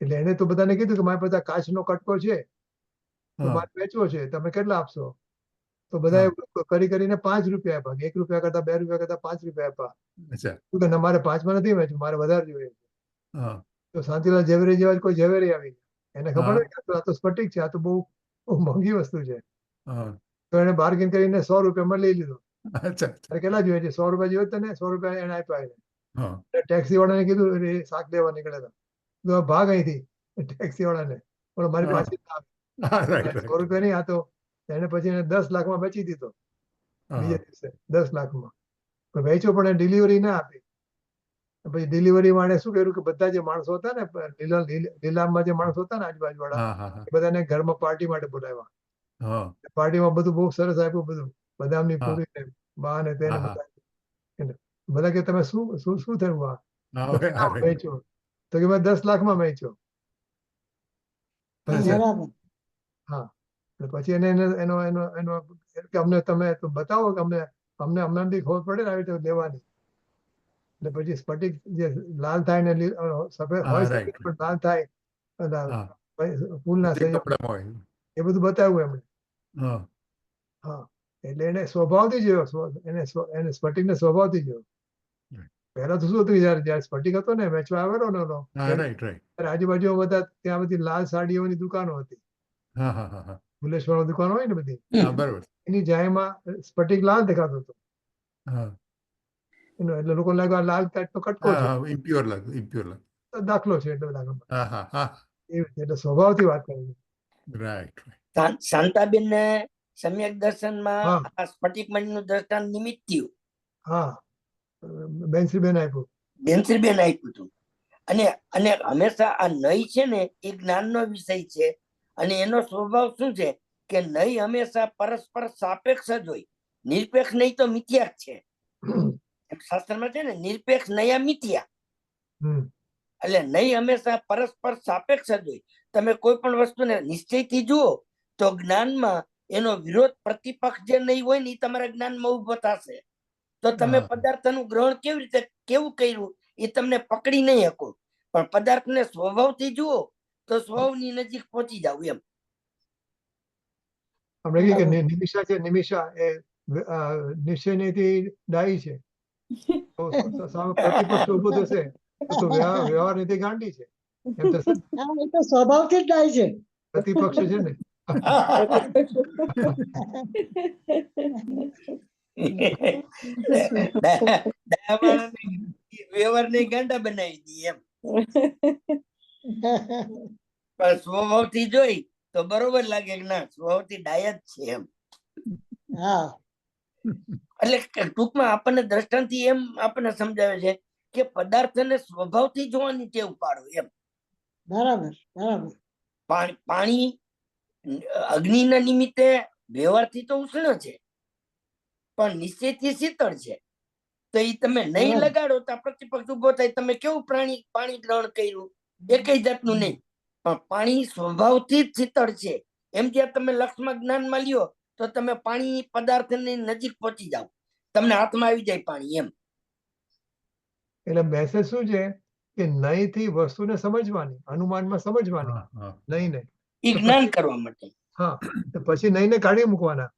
એટલે એને તો બધાને કીધું કે મારી પાસે કાચનો કટકો છે તો હા, મારે વેચવો છે, તમે કેટલા આપશો? તો બધાએ કરીને 5 રૂપિયા આપ્યા, 1 રૂપિયા કરતા 2 રૂપિયા કરતા 5 રૂપિયા આપ્યા. અચ્છા. શું કે ના, મારે 5માં નથી વેચવું, મારે વધારે જોઈએ. હા, તો શાંતિલાલ ઝવેરી જેવા જ કોઈ ઝવેરી આવી ગયા. એને ખબર હા. હોય કે આ તો સ્ફટિક છે, આ તો બહુ મોંઘી વસ્તુ છે. હા. તો એને બાર્ગેન કરીને 100 રૂપિયામાં લઈ લીધો. અચ્છા. તારે કેટલા જોઈએ છે? 100 રૂપિયા જોઈએ તને? 100 રૂપિયા એને આપ્યા. એને હા, ટેક્સી વાળાને કીધું એ શાક લેવા નીકળ્યા હતા, તો ભાગ અહીંથી ટેક્સી વાળાને, પણ મારી હા. પાછી ના હા, right, આવે. 100 right. રૂપિયા નહીં, આ તો એને પછી એને 10 લાખમાં વેચી દીધો. હા, બીજા દિવસે 10 લાખમાં પણ વેચ્યો, પણ એને ડિલિવરી ના આપી. પછી ડિલિવરી વાળે શું કર્યું કે બધા જે માણસો હતા ને લીલામમાં, જે માણસો હતા ને આજુબાજુ વાળા, હા, હા, હા. એ બધાને ઘરમાં પાર્ટી માટે બોલાવ્યા. હા, પાર્ટીમાં બધું બહુ સરસ આપ્યું, બધું બદામની હા. પૂરી ને બા ને તેને હા, હા. બધા કે તમે શું થયું આ? હા, તો કે હા, right. વેચ્યો. તો કે મેં 10 લાખમાં વેચ્યો. અચ્છા. બરાબર. હા, એટલે પછી એનો કે અમને તમે તો બતાવો કે અમને બી ખબર પડે ને આવી રીતે લેવાની. એટલે પછી સ્ફટિક જે લાલ થાય ને સફેદ હા, હોય, right, સફેદ પણ લાલ થાય, હા. ફૂલના જે સંયોગ, કપડામાં હોય. એ બધું બતાવ્યું એમણે. હા, હા, એટલે એને સ્વભાવથી જોયો, એને સ્ફટિકને સ્વભાવથી જોયો. Right. પહેલા તો શું હતું, જયારે સ્ફટિક હતો ને વેચવા આવેલો ને હા, right, right. ત્યારે આજુબાજુ બધા ત્યાં બધી લાલ સાડીઓની દુકાનો હતી, હા, હા, હા, હા. ભુલેશ્વર દુકાનો હોય ને બધી, હા, બરોબર. એની જાહેમાં સ્ફટિક લાલ દેખાતો હતો. હા, એટલે લોકો લાગ્યો આ લાલ ટાઈપનો કટકો હા, છે, હા. impure લાગે, impure લાગે. તો દાખલો છે એટલે બધા ખબર. હા, હા, હા. એવી રીતે એટલે સ્વભાવથી વાત કરી. Right, right. શાંતાબેન ને સમ્યક દર્શનમાં હા. આ સ્ફટિક મણીનું દ્રષ્ટાંત નિમિત્ત થયું, હા, બેનશ્રીબેન આપ્યું. બેનશ્રીબેન આપ્યું હતું. અને અને હંમેશા આ નય છે ને એ જ્ઞાનનો વિષય છે, અને એનો સ્વભાવ શું છે કે નય હંમેશા પરસ્પર સાપેક્ષ જ હોય, નિરપેક્ષ નહીં તો મિથ્યા જ છે. એમ શાસ્ત્રમાં છે ને, નિરપેક્ષ નયા મિથ્યા. હમ. એટલે નય હંમેશા પરસ્પર સાપેક્ષ જ હોય. તમે કોઈ પણ વસ્તુને નિશ્ચયથી જુઓ તો જ્ઞાનમાં એનો વિરોધ પ્રતિપક્ષ જે નહીં હોય ને એ તમારા જ્ઞાનમાં ઉભો થશે. તો તમે હા. પદાર્થનું ગ્રહણ કેવી રીતે કેવું કર્યું એ તમને પકડી નહીં શકો, પણ પદાર્થને સ્વભાવથી જુઓ તો સ્વભાવની નજીક પહોંચી જાવ એમ. આપણે કહીએ કે બરાબર. નિમિષા છે, નિમિષા એ નિશ્ચયથી ડાઈ છે, તો સામે પ્રતિપક્ષ ઉભો થશે તો વ્યવહાર નીતિ ગાંડી છે, એમ થશે ને. હા, એ તો સ્વભાવથી જ ડાય છે. પ્રતિપક્ષ છે ને. વ્યવહાર ને ગાંડા બનાવી દી એમ, પણ સ્વભાવથી જોઈ તો બરોબર લાગે કે ના સ્વભાવથી ડાય જ છે એમ. હા, એટલે કે ટૂંકમાં આપણને દ્રષ્ટાંતથી એમ આપણને સમજાવે છે કે પદાર્થને સ્વભાવથી જોવાની ટેવ પાડો એમ. બરાબર બરાબર. પાણી અગ્નિના નિમિત્તે વ્યવહારથી તો ઉષ્ણ છે પણ નિશ્ચયથી શીતળ છે. તો એ તમે નહીં બરાબર. લગાડો તો આ પ્રતિપક્ષ ઉભો થાય, તમે કેવું પાણી ગ્રહણ કર્યું, એકય જાતનું નહીં, પણ પાણી સ્વભાવથી જ શીતળ છે. એમ જ્યાં તમે લક્ષમાં જ્ઞાનમાં લ્યો તો તમે પાણી પદાર્થની નજીક પહોંચી જાઓ, તમને હાથમાં આવી જાય પાણી એમ. એટલે મેસેજ શું છે કે નહીં થી વસ્તુને સમજવાની, અનુમાનમાં સમજવાની, હા, હા. નહીં ને. એ તો જ્ઞાન પછી કરવા માટે. હા, તો પછી નહીં ને કાઢી મૂકવાના.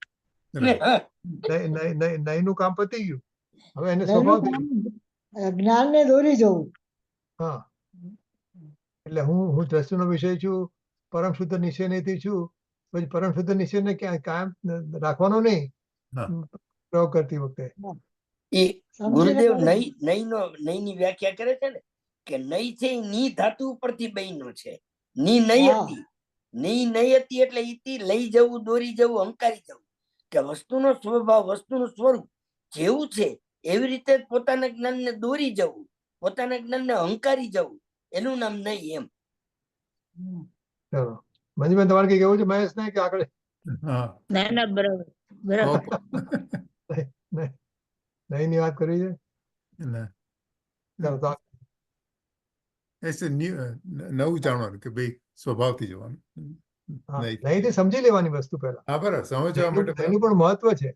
Right. હા, નહીં નું કામ પતી ગયું, હવે એને નહીંનું સ્વભાવ થઈ કામ ગયું. જ્ઞાનને દોરી જવું. હા, એટલે હું દ્રષ્ટિનો વિષય છું, પરમ શુદ્ધ નિશ્ચયથી છું, પછી પરમ શુદ્ધ નિશ્ચયને ક્યાં કાયમ રાખવાનો નહીં હા. પ્રયોગ કરતી વખતે. એ સમજીને ગુરુદેવ કરવું. નહીં ની વ્યાખ્યા કરે છે ને કે નહીં છે એ ની ધાતુ ઉપરથી બન્યો છે. ની નહીં હા. હતી, નહીં હતી એટલે ઈથી લઈ જવું, દોરી જવું, હંકારી જવું, કે વસ્તુનો સ્વભાવ, વસ્તુનું સ્વરૂપ જેવું છે એવી રીતે જ પોતાના જ્ઞાનને દોરી જવું, પોતાના જ્ઞાનને હંકારી જવું, એનું નામ નહીં એમ. હમ. ચલો મંજુબેન, તમારે કઈ કેવું છે મહેશ ને કે આગળ? હા. ના ના બરાબર બરાબર. નહીં ની વાત કરી છે. ના. ચાલો તો એટલે નવું જાણવાનું કે ભાઈ સ્વભાવથી જોવાનું. હા, નહીં. નહીંથી સમજી લેવાની વસ્તુ પહેલા. હા, બરાબર, સમજવા માટે એનું પણ મહત્વ છે.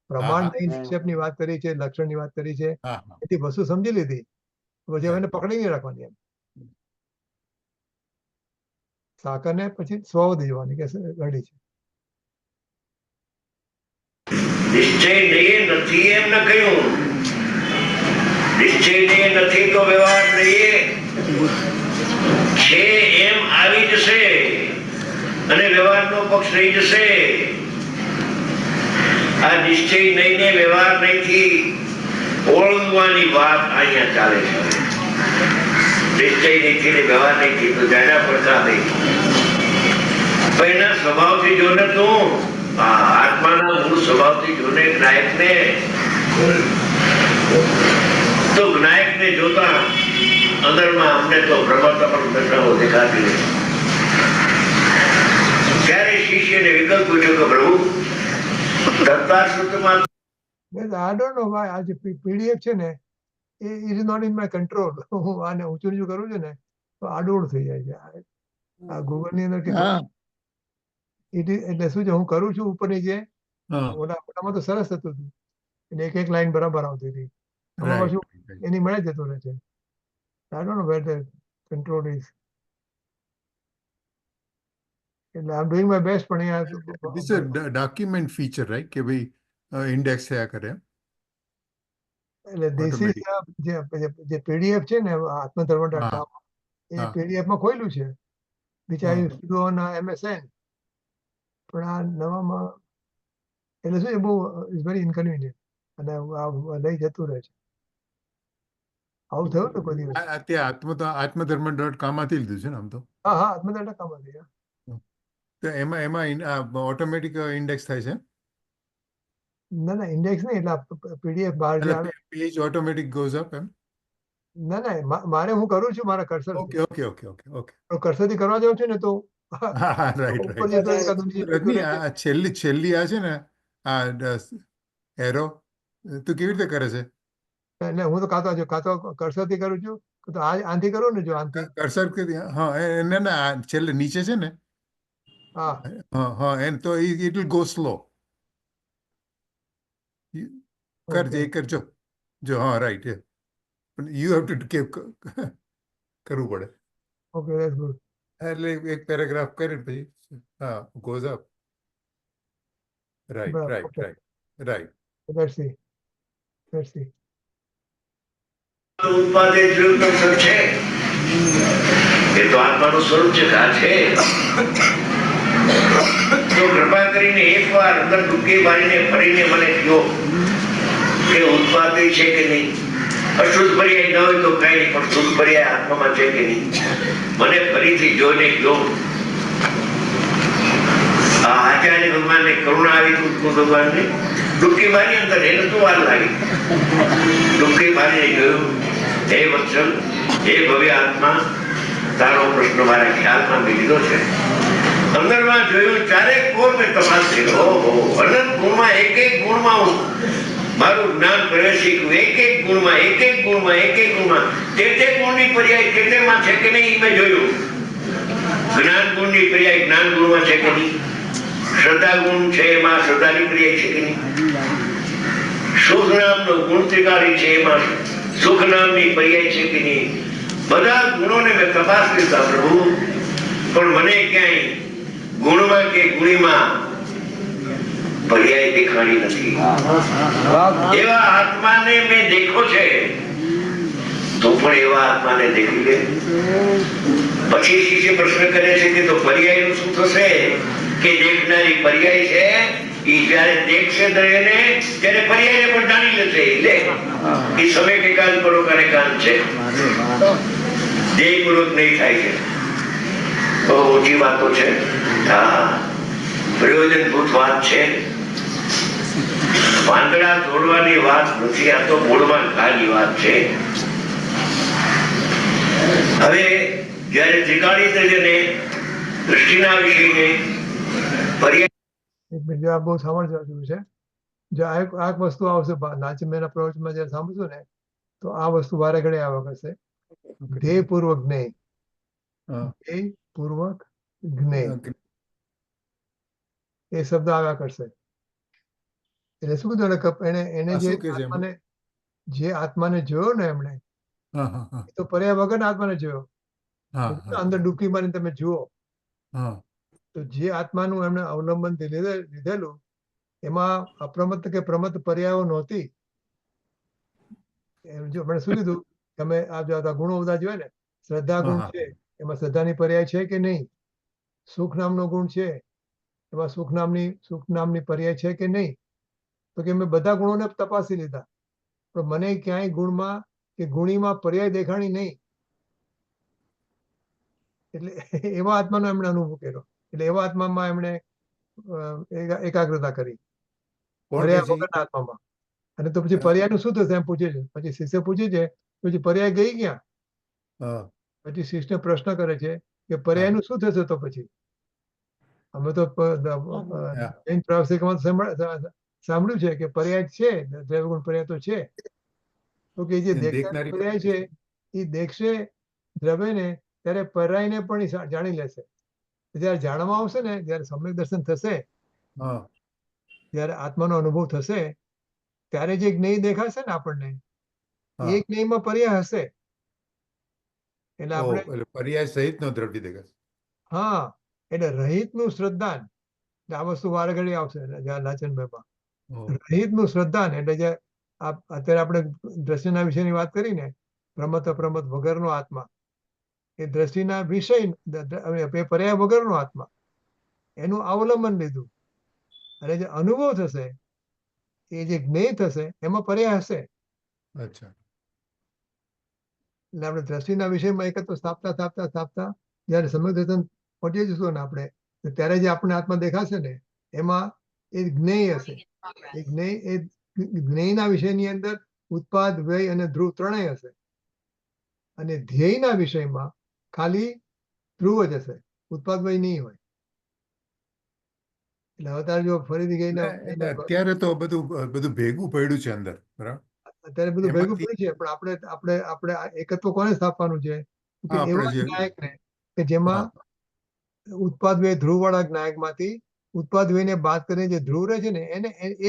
પ્રમાણ હા. નહીં, નિક્ષેપની વાત કરી છે, લક્ષણની વાત કરી છે, હા, હા. એથી વસ્તુ સમજી લીધી, પછી હવે એને પકડી નહીં રાખવાની એમ. સાકરને પછી સ્વભાવથી જોવાની કે ઘડી છે. નિશ્ચય નહીં નથી એમ ન કહ્યું. નિશ્ચય નહીં નથી તો વ્યવહાર નહીં છે એમ આવી જશે અને વ્યવહારનો પક્ષ રહી જશે. આ નિશ્ચય નહીં ને વ્યવહાર નહીંથી ઓળંગવાની વાત અહીંયા ચાલે છે. નિશ્ચય નહીંથી ને વ્યવહાર નહીંથી તો જાડા પડતા નહીં. પણ એના સ્વભાવથી જોને તું આત્માના મૂળ સ્વભાવથી જોને જ્ઞાયકને, તો જ્ઞાયકને જોતા અંદરમાં અમને તો પ્રભાતા પણ ઘટનાઓ દેખાતી રહી. ત્યારે શિષ્યને વિકલ્પ પૂછ્યો કે પ્રભુ દત્તા સૂત્રમાં I don't know why આ જે પીડીએફ છે ને એ is not in my control. હું આને ઊંચું નીચું કરું છું ને તો આડોળ થઈ જાય છે. આ ગૂગલ ની અંદર હા એટલે શું છે, હું કરું છું ઉપર નીચે, હા. મોટામાં તો સરસ થતું હતું, એટલે એક લાઈન બરાબર આવતી હતી. આમાં Right. પાછું એની મળે જતું રહે છે. I don't know where the control is. એટલે I'm doing my best, પણ This is a document feature, right? કે ભાઈ ઇન્ડેક્સ થયા કરે એમ. એટલે this is જે પીડીએફ છે ને આત્મધર્મ.com, એ હા. પીડીએફ માં ખોલ્યું છે, which I હા. used to do on MSN. પણ આ નવામાં એટલે શું છે, બહુ ઇઝ વેરી ઇન્કન્વિનિયન્ટ અને આ લઈ જતું રહે છે. આવું થયું ને કોઈ દિવસ? ત્યાં આત્મધર્મ.com માંથી લીધું છે ને આમ તો. હા હા, આત્મધર્મ.com માંથી. તો એમાં ઓટોમેટિક ઇન્ડેક્સ થાય છે. ના ના, ઇન્ડેક્સ નહીં, એટલે પીડીએફ બહાર જે આવે. પેજ ઓટોમેટિક ગોઝ અપ એમ. ના ના, મારે હું કરું છું મારા cursor, okay okay okay okay okay. Cursor થી કરવા જાઉં છું ને તો હા હા, રાઈટ ઉપર રાઈટ. જતો એકાદું નીચે જતું રજની રહે છે. આ છેલ્લી આ છે ને આ એરો તું કેવી રીતે કરે છે? એટલે હું તો કાં તો કર્સર થી કરું છું, તો આનથી કરું ને, જો આનથી. કર્સર હા એને ના આ છેલ્લે નીચે છે ને. હા હા હા, એન તો ઇટ વિલ ગો સ્લો. કરજે Okay. એ કરજો જો. હા રાઈટ. પણ યુ હેવ ટુ કરવું પડે. Okay, that's good. એટલે એક પેરેગ્રાફ કરીને પછી હા ગોઝ અપ. right, બરાબર, right, okay. right, right. Let's see. Let's see. ઉત્પાદે દ્રવ્ય સત છે એ તો આત્માનું સ્વરૂપ છે કે આ છે. તો કૃપા કરીને એકવાર અંદર ડૂબકી મારીને ફરીને મને કહો કે ઉત્પાદે છે કે નહીં. અશુદ્ધ પર્યાય ન હોય તો કઈ નહીં, પણ શુદ્ધ પર્યાય આત્મામાં છે કે નહીં મને ફરીથી જોઈને કહો. આ આચાર્ય ભગવાનને કરુણા આવી કૃષ્ણ ભગવાનને ડૂબકી મારી અંદર એને તો વાર લાગી. ડૂબકી મારીને કહ્યું, હે વત્સલ, હે ભવ્ય આત્મા, તારો પ્રશ્ન મારા ખ્યાલમાં મેં લીધો છે. અંદરમાં જોયું, ચારેક કોર મેં તપાસ કરી. ઓહો, અનંત ગુણમાં એક એક ગુણમાં હું મારું જ્ઞાન પ્રવેશી ગયું. એક એક ગુણમાં એક એક ગુણમાં એક એક ગુણમાં તે ગુણની પર્યાય તેમાં છે કે નહીં મેં જોયું. જ્ઞાન ગુણની પર્યાય જ્ઞાન ગુણમાં છે કે નહીં. શ્રદ્ધા ગુણ છે એમાં શ્રદ્ધાની પર્યાય છે કે નહીં. સુખ નામનો ગુણ ત્રિકાળી છે એમાં સુખ નામની પર્યાય છે કે નહીં. બધા ગુણોને મેં તપાસ કરતા પ્રભુ, પણ મને ક્યાંય ગુણમાં કે ગુણીમાં પર્યાય દેખાણી નથી. એવા આત્માને મેં દેખો છે, તો પણ એવા આત્માને દેખી લે. પછી શિષ્ય પ્રશ્ન કરે છે કે તો પર્યાયનું શું થશે? કે દેખનારી પર્યાય છે એ જયારે દેખશે દરેને ત્યારે પર્યાયને પણ જાણી લેશે. લે એ સમય કે કાલ કરો કરે કામ છે, દેહપૂર્વક નહીં થાય છે. બહુ ઊંચી વાતો છે. હા, પ્રયોજનભૂત વાત છે. પાંદડા તોડવાની વાત નથી, આ તો મૂળમાં ખાલી વાત છે. હવે જયારે ત્રિકાળી તરીકે દ્રષ્ટિના વિષયને પર્યાય એક મિનિટ, આ બહુ સાંભળવા જેવું છે. જો આ એક વસ્તુ આવશે નાચમેના પ્રવચનમાં જયારે સાંભળશું ને, તો આ વસ્તુ વારે ઘડે આવ્યા કરશે. ધ્યેયપૂર્વક જ્ઞેય. હા. ધ્યેયપૂર્વક જ્ઞેય Okay. એ શબ્દ આવ્યા કરશે. એટલે શું કીધું એને એને આ જે શું કહે છે એમાં? આત્માને જોયો ને એમણે, હા, હા, હા, એ તો પર્યાય વગર આત્માને જોયો. હા, હા, અંદર ડૂબકી મારીને તમે જુઓ હા, તો જે આત્માનું એમણે અવલંબન લીધેલું એમાં અપ્રમત્ત કે પ્રમત્ત પર્યાયો નહોતી. જો આપણે શું કીધું, તમે આ જો આ ગુણો બધા જોયા ને, શ્રદ્ધા ગુણ હા. છે એમાં શ્રદ્ધાની પર્યાય છે કે નહીં. સુખ નામનો ગુણ છે એમાં સુખ નામની પર્યાય છે કે નહીં. તો કે મેં બધા ગુણોને તપાસી લીધા, પણ મને ક્યાંય ગુણમાં કે ગુણીમાં પર્યાય દેખાણી નહીં. એટલે એવા આત્માનો એમણે અનુભવ કર્યો. એટલે એવા આત્મામાં એમણે એકાગ્રતા કરી, કોણ પર્યાય કે છે? વગરના આત્મામાં. અને તો પછી પર્યાયનું શું થશે એમ પૂછે છે. પછી શિષ્ય પૂછે છે, પછી પર્યાય ગઈ ક્યાં? હા, પછી શિષ્ય પ્રશ્ન કરે છે કે પર્યાયનું શું થશે? તો પછી અમે તો જૈન પ્રવાસિકમાં સાંભળ્યું છે કે પર્યાય છે, દ્રવ્યગુણ પર્યાય તો છે. તો કે જે દેખનારી પર્યાય છે એ દેખશે દ્રવ્યને ત્યારે પર્યાયને પણ એ જાણી લેશે. જયારે જાણવા આવશે ને, જયારે સમ્યક દર્શન થશે, હા, જયારે આત્માનો અનુભવ થશે, ત્યારે જે જ્ઞેય દેખાશે ને આપણને, હા. એ જ્ઞેયમાં પર્યાય હશે. એટલે ઓહ, આપણે એટલે પર્યાય સહિતનો દ્રવ્ય દેખાશે. હા, એટલે રહિતનું શ્રદ્ધાન, આ વસ્તુ વારે ઘડી આવશે લાચનભાઈમાં. ઓહ, રહિતનું શ્રદ્ધાન એટલે જે અત્યારે આપણે દ્રષ્ટિના વિષયની વાત કરીને, પ્રમત અપ્રમત વગરનો આત્મા, એ દ્રષ્ટિના વિષય પર્યાય વગરનો આત્મા, એનું અવલંબન લીધું. અને જે અનુભવ થશે, એ જે જ્ઞેય થશે, એમાં પર્યાય હશે. અચ્છા. એટલે આપણે દ્રષ્ટિના વિષયમાં એકત્વ સ્થાપતા જયારે સમ્યક દર્શન પહોંચી જશું ને આપણે, તો ત્યારે જે આપણને આત્મા દેખાશે ને, એમાં એ જ્ઞેય હશે. એ જ્ઞેયના વિષયની અંદર ઉત્પાદ, વ્યય અને ધ્રુવ ત્રણેય હશે. અને ધ્યેયના વિષયમાં ખાલી ધ્રુવ જ હશે, ઉત્પાદ વ્યય નહીં હોય. એટલે હવે તારે જો ફરીથી ગઈને એટલે અત્યારે તો બધું ભેગું પડ્યું છે અંદર, બરાબર? અત્યારે બધું ભેગું એમાંથી- પડ્યું છે, પણ આપણે આ એકત્વ કોને સ્થાપવાનું છે? કે હા, એવા આપણે જે- જ્ઞાયકને કે જેમાં ઉત્પાદ વ્યય ધ્રુવ વાળા જ્ઞાયકમાંથી ઉત્પાદ વ્યયને બાદ કરીને જે ધ્રુવ રહે છે ને,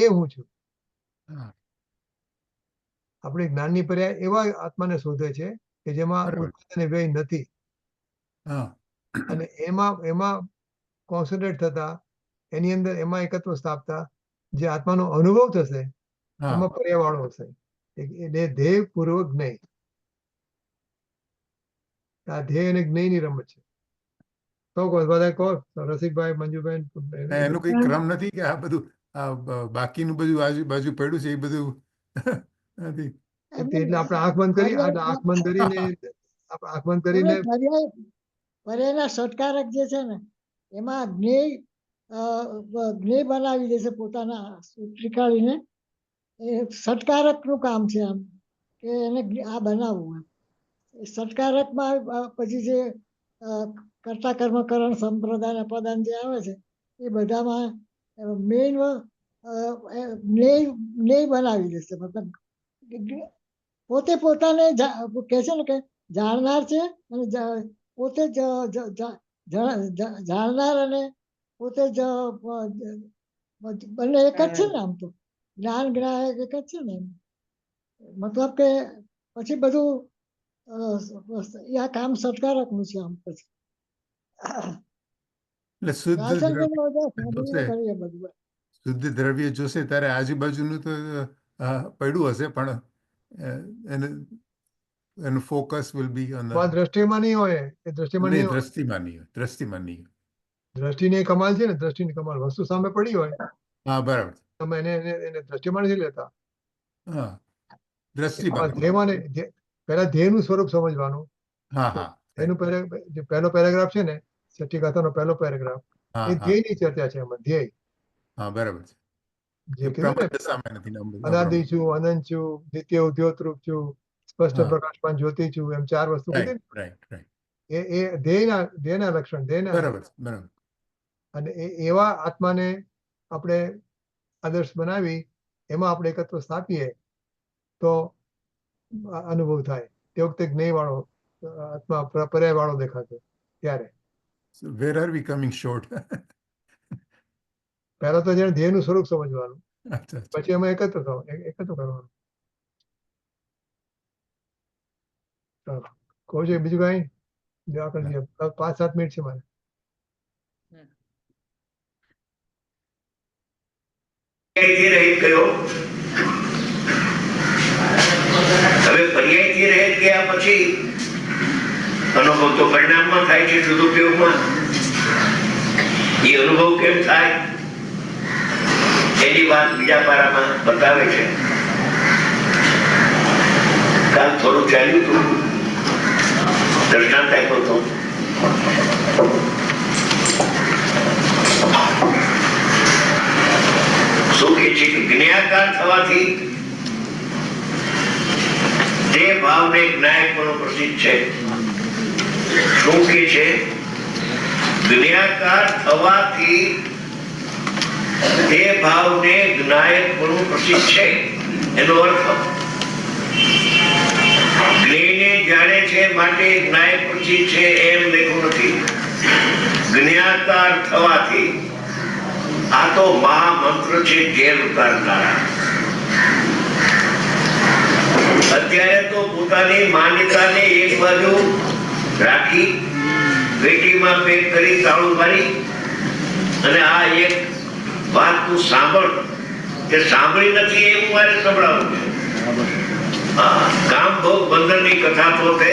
એ હું છું. હા, આપણી જ્ઞાનની પર્યાય એવા આત્માને શોધે છે કે જેમાં બરાબર. ઉત્પાદ અને વ્યય નથી. હા, અને એમાં કોન્સન્ટ્રેટ થતા, એની અંદર એમાં એકત્વ સ્થાપતા, જે આત્માનો અનુભવ થશે હા એમાં પર્યાવાળો હશે. એટલે ધ્યેય પૂર્વક જ્ઞેય. આ ધ્યેય અને જ્ઞેયની રમત છે. તો બધા કહો રસિકભાઈ, મંજુબેન. એનો કઈ ક્રમ નથી કે આ બધું બાકીનું બધું આજુબાજુ પડ્યું છે એ બધું નથી. એટલે આપણે આંખ બંધ કરી આંખ બંધ કરીને આપણે આંખ બંધ કરીને પર્યાયના સત્કારક જે છે ને એમાં જ્ઞેય બનાવી દેશે પોતાના ત્રિકાળીને. એ સત્કારક નું કામ છે આમ કે એને આ બનાવવું. સત્કારકમાં પછી જે કર્તા કર્મકરણ સંપ્રદાન અપદાન જે આવે છે એ બધામાં મેઇન જ્ઞેય બનાવી દેશે. મતલબ પોતે પોતાને કહે છે ને કે જાણનાર છે અને પોતે જ જાણનાર અને પોતે જ બંને એક જ છે ને. આમ તો જ્ઞાન જ્ઞાયક એક જ છે ને. મતલબ કે પછી બધું આ કામ સત્કારક નું છે. આમ પછી એટલે શુદ્ધ દ્રવ્ય જોશે, કરીએ બધું. શુદ્ધ દ્રવ્ય જોશે ત્યારે આજુબાજુનું તો પડ્યું હશે પણ એનું ફોકસ વિલ બી ઓન દ્રષ્ટિમાં નહીં હોય. એ દ્રષ્ટિમાં નહીં હોય. દ્રષ્ટિમાં નહીં હોય, દ્રષ્ટિમાં નહીં હોય. દ્રષ્ટિની કમાલ છે ને, દ્રષ્ટિની કમાલ. વસ્તુ સામે પડી હોય હા બરાબર. તમે એને દ્રષ્ટિમાં નથી લેતા. હા દ્રષ્ટિમાં. ધ્યેયમાં પહેલા ધ્યેયનું સ્વરૂપ સમજવાનું. હા હા એનું જે પહેલો પેરેગ્રાફ છે ને, છઠ્ઠી ગાથાનો પહેલો પેરેગ્રાફ, હા એ ધ્યેયની ચર્ચા છે. એમાં ધ્યેય હા બરાબર છે. જે કીધું ને, સામે નથી ને અનાદિ છું, અનંત છું, નિત્ય ઉદ્યોતરૂપ છું, સ્પષ્ટ પ્રકાશમાન જ્યોતિ છું, એમ 4 વસ્તુ કીધી. Right right. એ ધ્યેયના લક્ષણ, ધ્યેયના. બરાબર બરાબર. અને એવા આત્માને આપણે આદર્શ બનાવી એમાં આપણે એકત્વ સ્થાપીએ તો અનુભવ થાય. તે વખતે જ્ઞેય વાળો આત્મા પર્યાય વાળો દેખાશે. ત્યારે where are we coming short? પહેલા તો જેને ધ્યેયનું સ્વરૂપ સમજવાનું, અચ્છા પછી એમાં એકત્ર કરવાનું. ચાલો, કહું છે બીજું કઈ? 5-7 મિનિટ છે મારે. રહિત કયો? હવે પર્યાયથી રહિત ગયા પછી અનુભવ તો પરિણામમાં થાય છે, સદુપયોગમાં. એ અનુભવ કેમ થાય એની વાત બીજા પારામાં બતાવે છે. કાલ થોડું ચાલ્યું હતું, દ્રષ્ટાંત આપ્યો હતો. શું કે છે કે જ્ઞાકાર થવાથી તે ભાવને જ્ઞાયકપણું પ્રસિદ્ધ છે. શું કે છે? જ્ઞાકાર થવાથી તે ભાવને જ્ઞાયકપણું પ્રસિદ્ધ છે. એનો અર્થ જ્ઞેયને જાણે છે માટે જ્ઞાયક પ્રસિદ્ધ છે એમ લેખું નથી. જ્ઞાકાર થવાથી આ તો મહામંત્ર છે ઘેર ઉતારનારા. અત્યારે તો પોતાની માન્યતાને એક બાજુ રાખી પેટીમાં પેક કરી તાળું મારી અને આ એક વાત તું સાંભળ કે સાંભળી નથી એવું મારે સંભળાવું છે. કામ ભોગ બંધનની કથા પોતે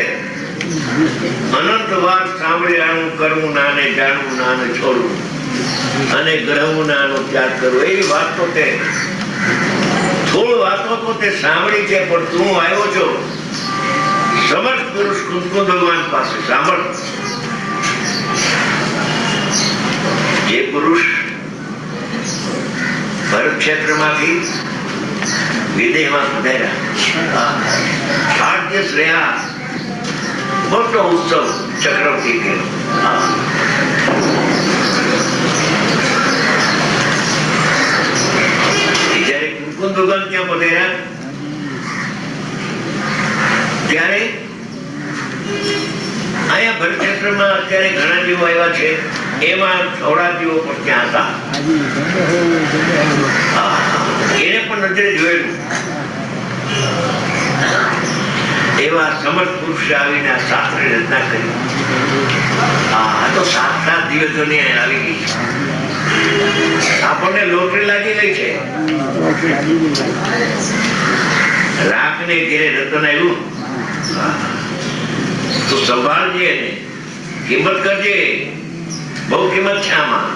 અનંત વાર સાંભળ્યાનું કરવું ના ને જાણવું ના ને છોડવું અને ગ્રહવું નાનો ત્યાગ કરવો, એવી વાત તો તે થોડી વાતો તો તે સાંભળી છે. પણ તું આવ્યો છો સમર્થ પુરુષ કુંકુ ભગવાન પાસે. સાંભળ, જે પુરુષ ભરત ક્ષેત્રમાંથી વિદેહમાં પધાર્યા, 8 દિવસ રહ્યા, મોટો ઉત્સવ ચક્રવર્તી થયો. જયારે કુંકુમ ભગવાન ત્યાં પધાર્યા ત્યારે અહીંયા ભરત ક્ષેત્રમાં અત્યારે ઘણા જીવો આવ્યા છે, એમાં થોડા જીવો પણ ત્યાં હતા. એને પણ નજરે જોયેલું. એવા સમર્થ પુરુષ આવીને આ શાસ્ત્રની રચના કરી. આ તો 7 દિવસોની આવી ગઈ. આપણને લોટરી લાગી ગઈ છે. રાખને ઘેરે રતન આવ્યું, તું સંભાળજે એને, કિંમત કરજે, બહુ કિંમત છે આમાં.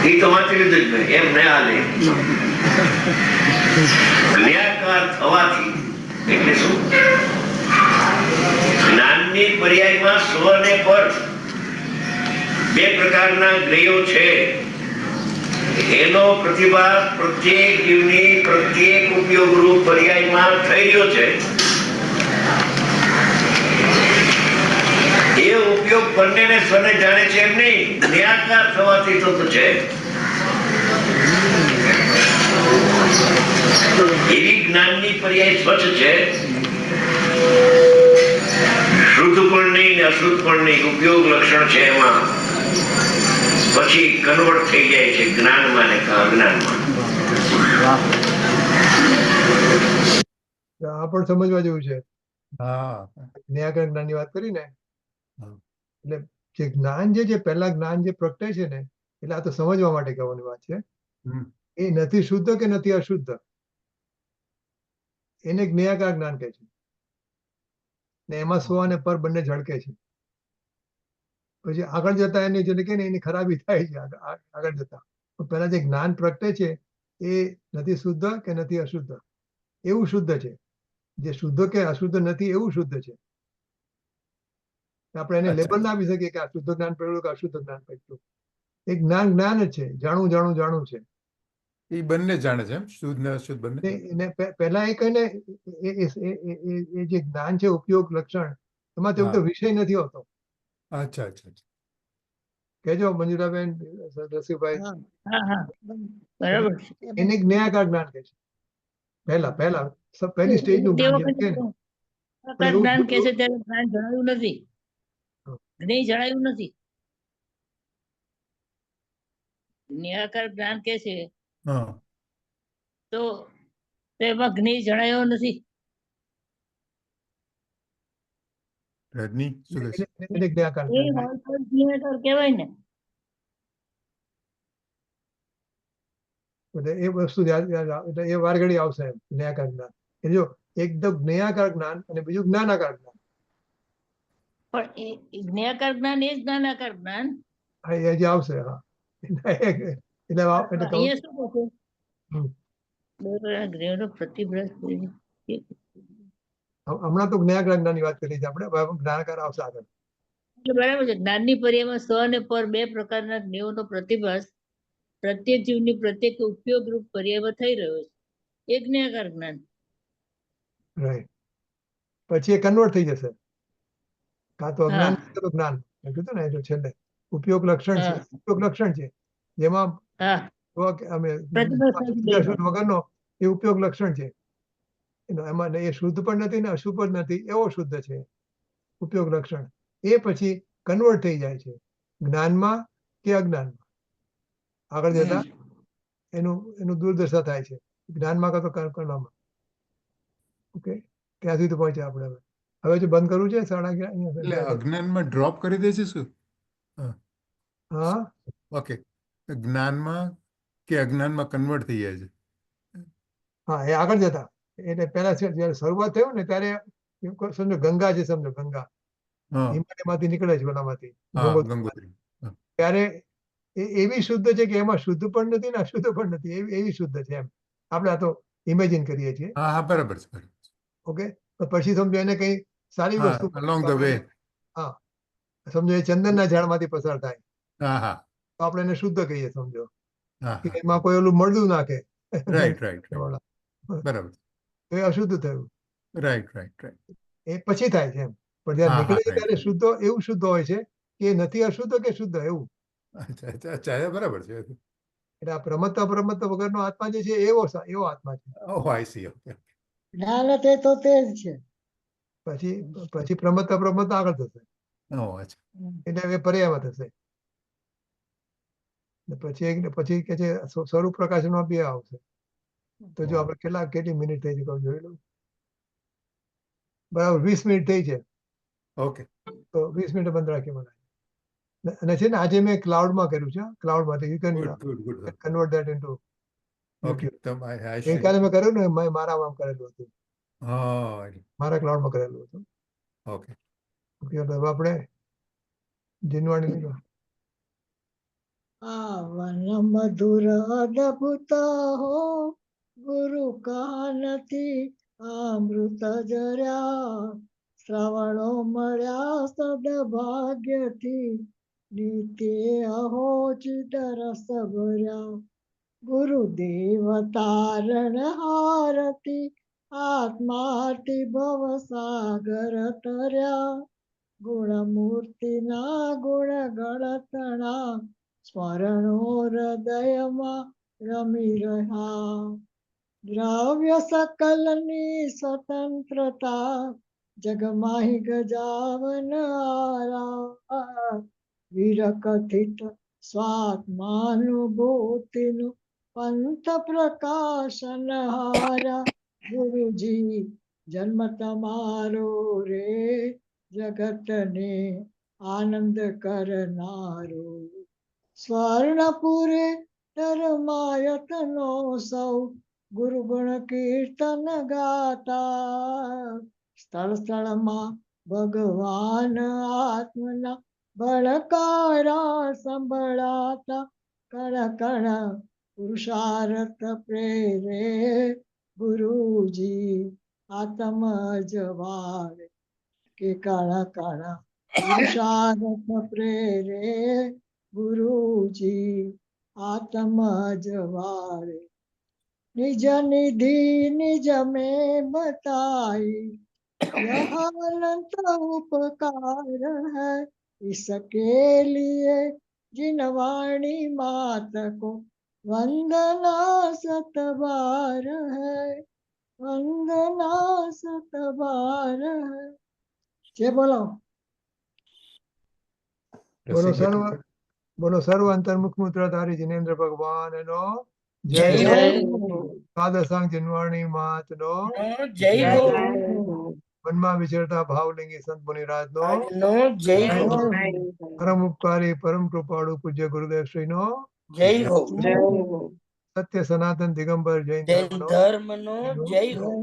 એ તો વાંચી લીધું જ મેં, એમ નહીં હાલે. જ્ઞાકાર થવાથી એટલે શું? જ્ઞાનની પર્યાયમાં સ્વ અને પર બે પ્રકારના જ્ઞેયો છે. એનો પ્રતિભાસ પ્રત્યેક જીવની પ્રત્યેક ઉપયોગરૂપ પર્યાયમાં થઈ રહ્યો છે. એ ઉપયોગ બંનેને સ્વને જાણે છે એમ નહીં, જ્ઞાકાર થવાથી થતો છે. એવી જ્ઞાનની પર્યાય સ્વચ્છ છે, શુદ્ધ પણ નહીં ને અશુદ્ધ પણ નહીં, ઉપયોગ લક્ષણ છે એમાં. પછી કન્વર્ટ થઈ જાય છે જ્ઞાનમાં ને અજ્ઞાનમાં. આ પણ સમજવા જેવું છે. હા ન્યાયકાર જ્ઞાનની વાત કરી ને, હા. એટલે જે જ્ઞાન જે પહેલા જ્ઞાન જે પ્રગટે છે ને, એટલે આ તો સમજવા માટે કહેવાની વાત છે. હમ. એ નથી શુદ્ધ કે નથી અશુદ્ધ, એને જ્ઞેયાકાર જ્ઞાન કહે છે. ને એમાં સ્વ અને પર બંને ઝળકે છે. પછી આગળ જતા એની જેને કે ને એની ખરાબી થાય છે આગળ જતા. પણ પહેલા જે જ્ઞાન પ્રગટે છે એ નથી શુદ્ધ કે નથી અશુદ્ધ, એવું શુદ્ધ છે. જે શુદ્ધ કે અશુદ્ધ નથી એવું શુદ્ધ છે. આપણે એને અચ્છા. લેબલ ના આપી શકીએ કે આ શુદ્ધ જ્ઞાન પડ્યું કે અશુદ્ધ જ્ઞાન પડ્યું. એ જ્ઞાન જ્ઞાન જ છે, જાણું જાણું જાણું છે. એ બંને જાણે છે એમ, શુદ્ધ ને અશુદ્ધ બંને. એને પહેલા એ કહીને એ જે જ્ઞાન છે ઉપયોગ લક્ષણ, એમાં તેવું તો વિષય નથી હોતો. અચ્છા અચ્છા અચ્છા. કેજો મંજુલાબેન, રસિકભાઈ, હા, હા હા બરાબર છે. એને જ્ઞેયાકાર જ્ઞાન કહે છે. પહેલા પહેલી સ્ટેજ નું તે જ્ઞાન વખતે છે ને. જ્ઞાકાર જ્ઞાન કે છે ત્યારે જ્ઞાન જણાયું નથી, જ્ઞેય જણાયું નથી. નિરાકાર જ્ઞાન કે છે હા તો એમાં જ્ઞેય જણાયો નથી. રજની શું કહે છે? એને જ્ઞેયાકાર એ જ્ઞાન. હોય તો જ નિરાકાર કહેવાય ને. એટલે એ વસ્તુ એટલે એ વારઘડી આવશે એમ, જ્ઞેયાકાર જ્ઞાન. એ જો એકદમ જ્ઞેયાકાર જ્ઞાન અને બીજું જ્ઞાનાકાર જ્ઞાન. પણ એ જ્ઞેયાકાર જ્ઞાન એ જ જ્ઞાનાકાર જ્ઞાન. હા, એ જે આવશે. હા, એટલે કહું અહીંયા શું કહે હમ. છે જ્ઞેયનો પ્રતિભ્રષ્ટ હમણાં તો જ્ઞેયાકાર જ્ઞાનની વાત કરી છે આપણે, હવે જ્ઞાનાકાર આવશે આગળ. એટલે બરાબર છે. જ્ઞાનની પર્યાયમાં સ્વ અને પર બે પ્રકારના જ્ઞેયોનો પ્રતિભાસ પ્રત્યેક જીવની પ્રત્યેક ઉપયોગ રૂપ પર્યાયમાં થઈ રહ્યો છે. એ જ્ઞેયાકાર જ્ઞાન. રાઈટ. પછી એ કન્વર્ટ થઈ જશે, કાં તો અજ્ઞાન હા. કાં તો જ્ઞાન. મેં કીધું ને, એ જો છેલ્લે ઉપયોગ લક્ષણ છે, હા. ઉપયોગ લક્ષણ છે જેમાં હા અમે પ્રતિભાસ નથી બે અશુદ્ધ વગરનો એ ઉપયોગ લક્ષણ છે. એમાં એ શુદ્ધ પણ નથી ને અશુદ્ધ પણ નથી, એવો શુદ્ધ છે ઉપયોગ લક્ષણ. એ પછી કન્વર્ટ થઈ જાય છે જ્ઞાનમાં કે અજ્ઞાનમાં. આગળ જતા એનું દુર્દશા થાય છે, જ્ઞાનમાં કાં તો કર્મમાં. ઓકે, ત્યાં સુધી પહોંચ્યા આપણે. હવે જો બંધ કરવું છે 11:30 એટલે અહીંયા. અજ્ઞાનમાં ડ્રોપ કરી દે છે શું? હા, ઓકે, જ્ઞાનમાં કે અજ્ઞાનમાં કન્વર્ટ થઈ જાય છે. હા, એ આગળ જતા. એટલે પહેલા જયારે શરૂઆત થયું ને ત્યારે સમજો ગંગા છે, સમજો ગંગા હા હિમાલયમાંથી નીકળે છે ઓલામાંથી હા ગંગોત્રી. ગંગોત્રી. ત્યારે એ એવી શુદ્ધ છે કે એમાં શુદ્ધ પણ નથી ને અશુદ્ધ પણ નથી, એવી શુદ્ધ છે એમ આપણે આ તો ઇમેજિન કરીએ છીએ. હા હા બરાબર છે બરાબર છે. ઓકે, તો પછી સમજો એને કઈ સારી હા વસ્તુ along the way. હા, સમજો એ ચંદનના ઝાડમાંથી પસાર થાય હા હા તો આપણે એને શુદ્ધ કહીએ. સમજો હા કે હા એમાં કોઈ ઓલું મળદું નાખે રાઈટ રાઈટ રાઈટ વાળા, બરાબર તો એ અશુદ્ધ થયું. Right right right. એ પછી થાય છે એમ. પણ જયારે હા, નીકળે છે right. ત્યારે શુદ્ધ એવું શુદ્ધ હોય છે કે એ નથી અશુદ્ધ કે શુદ્ધ એવું. અચ્છા અચ્છા અચ્છા એ બરાબર છે. એટલે આ પ્રમત્તા વગરનો આત્મા જે છે એવો આત્મા છે. ઓહ આઈ સી. ઓકે જ્ઞાન તે તો તે જ છે. પછી પ્રમત્તા આગળ થશે, ઓહ અચ્છા. એટલે હવે પર્યાયમાં થશે. ને પછી કે છે સ્વરૂપ પ્રકાશનમાં બી આવશે. તો જો આપણે કેટલી મિનિટ થઈ છે કહું, જોઈ લઉં. બરાબર 20 મિનિટ થઈ છે, ઓકે તો 20 મિનિટ બંધ રાખીએ મને. અને છે ને આજે મેં ક્લાઉડમાં કર્યું છે, ક્લાઉડમાંથી you can good good convert that into okay YouTube. I ગઈકાલે મેં કર્યું ને મારામાં કરેલું હતું, હા મારા ક્લાઉડમાં કરેલું હતું. ઓકે ઓકે, તો હવે આપણે જીનવાણી લીધો. પાવન મધુર અદભુત હો ગુરુ કાનથી અમૃત જર્યા, શ્રવણો મળ્યા સદભાગ્યથી નિત્ય અહો ચિત રસ ભર્યા. ગુરુદેવ તારણ હારતી આત્માથી ભવ સાગર તર્યા, ગુણમૂર્તિના ગુણ ગણતણા સ્મરણો હૃદયમાં રમી રહ્યા. દ્રવ્ય સકલની સ્વતંત્રતા જગમાહી ગજાવન હારા, વિરકથિત સ્વાત્માનુભૂતિનું પંથ પ્રકાશન હારા. ગુરુજી જન્મ તમારો રે જગતને આનંદ કરનારો, સ્વર્ણપુરે ધર્માયતનો સૌ ગુરુ ગુણ કીર્તન ગાતા, સ્થળ સ્થળમાં ભગવાન આત્મના બળકારા સંભળાતા. કણ કણ પુરુષાર્થ પ્રેરે ગુરુજી આત્મ જવારે, કે કણ કણ પુરુષાર્થ પ્રેરે ગુરુજી આત્મ જવારે. નિજ નિધિ નિજ में बताई यह अनंत उपकार है, इसके लिए जिनवाणी मात को वंदना सतबार है, वंदना सतबार है. જે બોલો. બોલો સર્વ અંતર્મુખ મૂત્રધારી જિનેન્દ્ર ભગવાનનો જય જય. હો. સાદસાંગ જીનવાણી માતનો જય હો. મનમાં વિચરતા ભાવલિંગી સંત મુનિરાજનો આજનો જય હો. પરમ ઉપકારી પરમ કૃપાળુ પૂજ્ય ગુરુદેવ શ્રીનો જય હો. સત્ય સનાતન દિગંબર જૈન જૈન ધર્મનો ધર્મનો જય હો. આ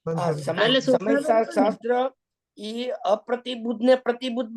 બંધ કરી. સમય શાસ્ત્ર ઈ અપ્રતિબુદ્ધ ને પ્રતિબુદ્ધ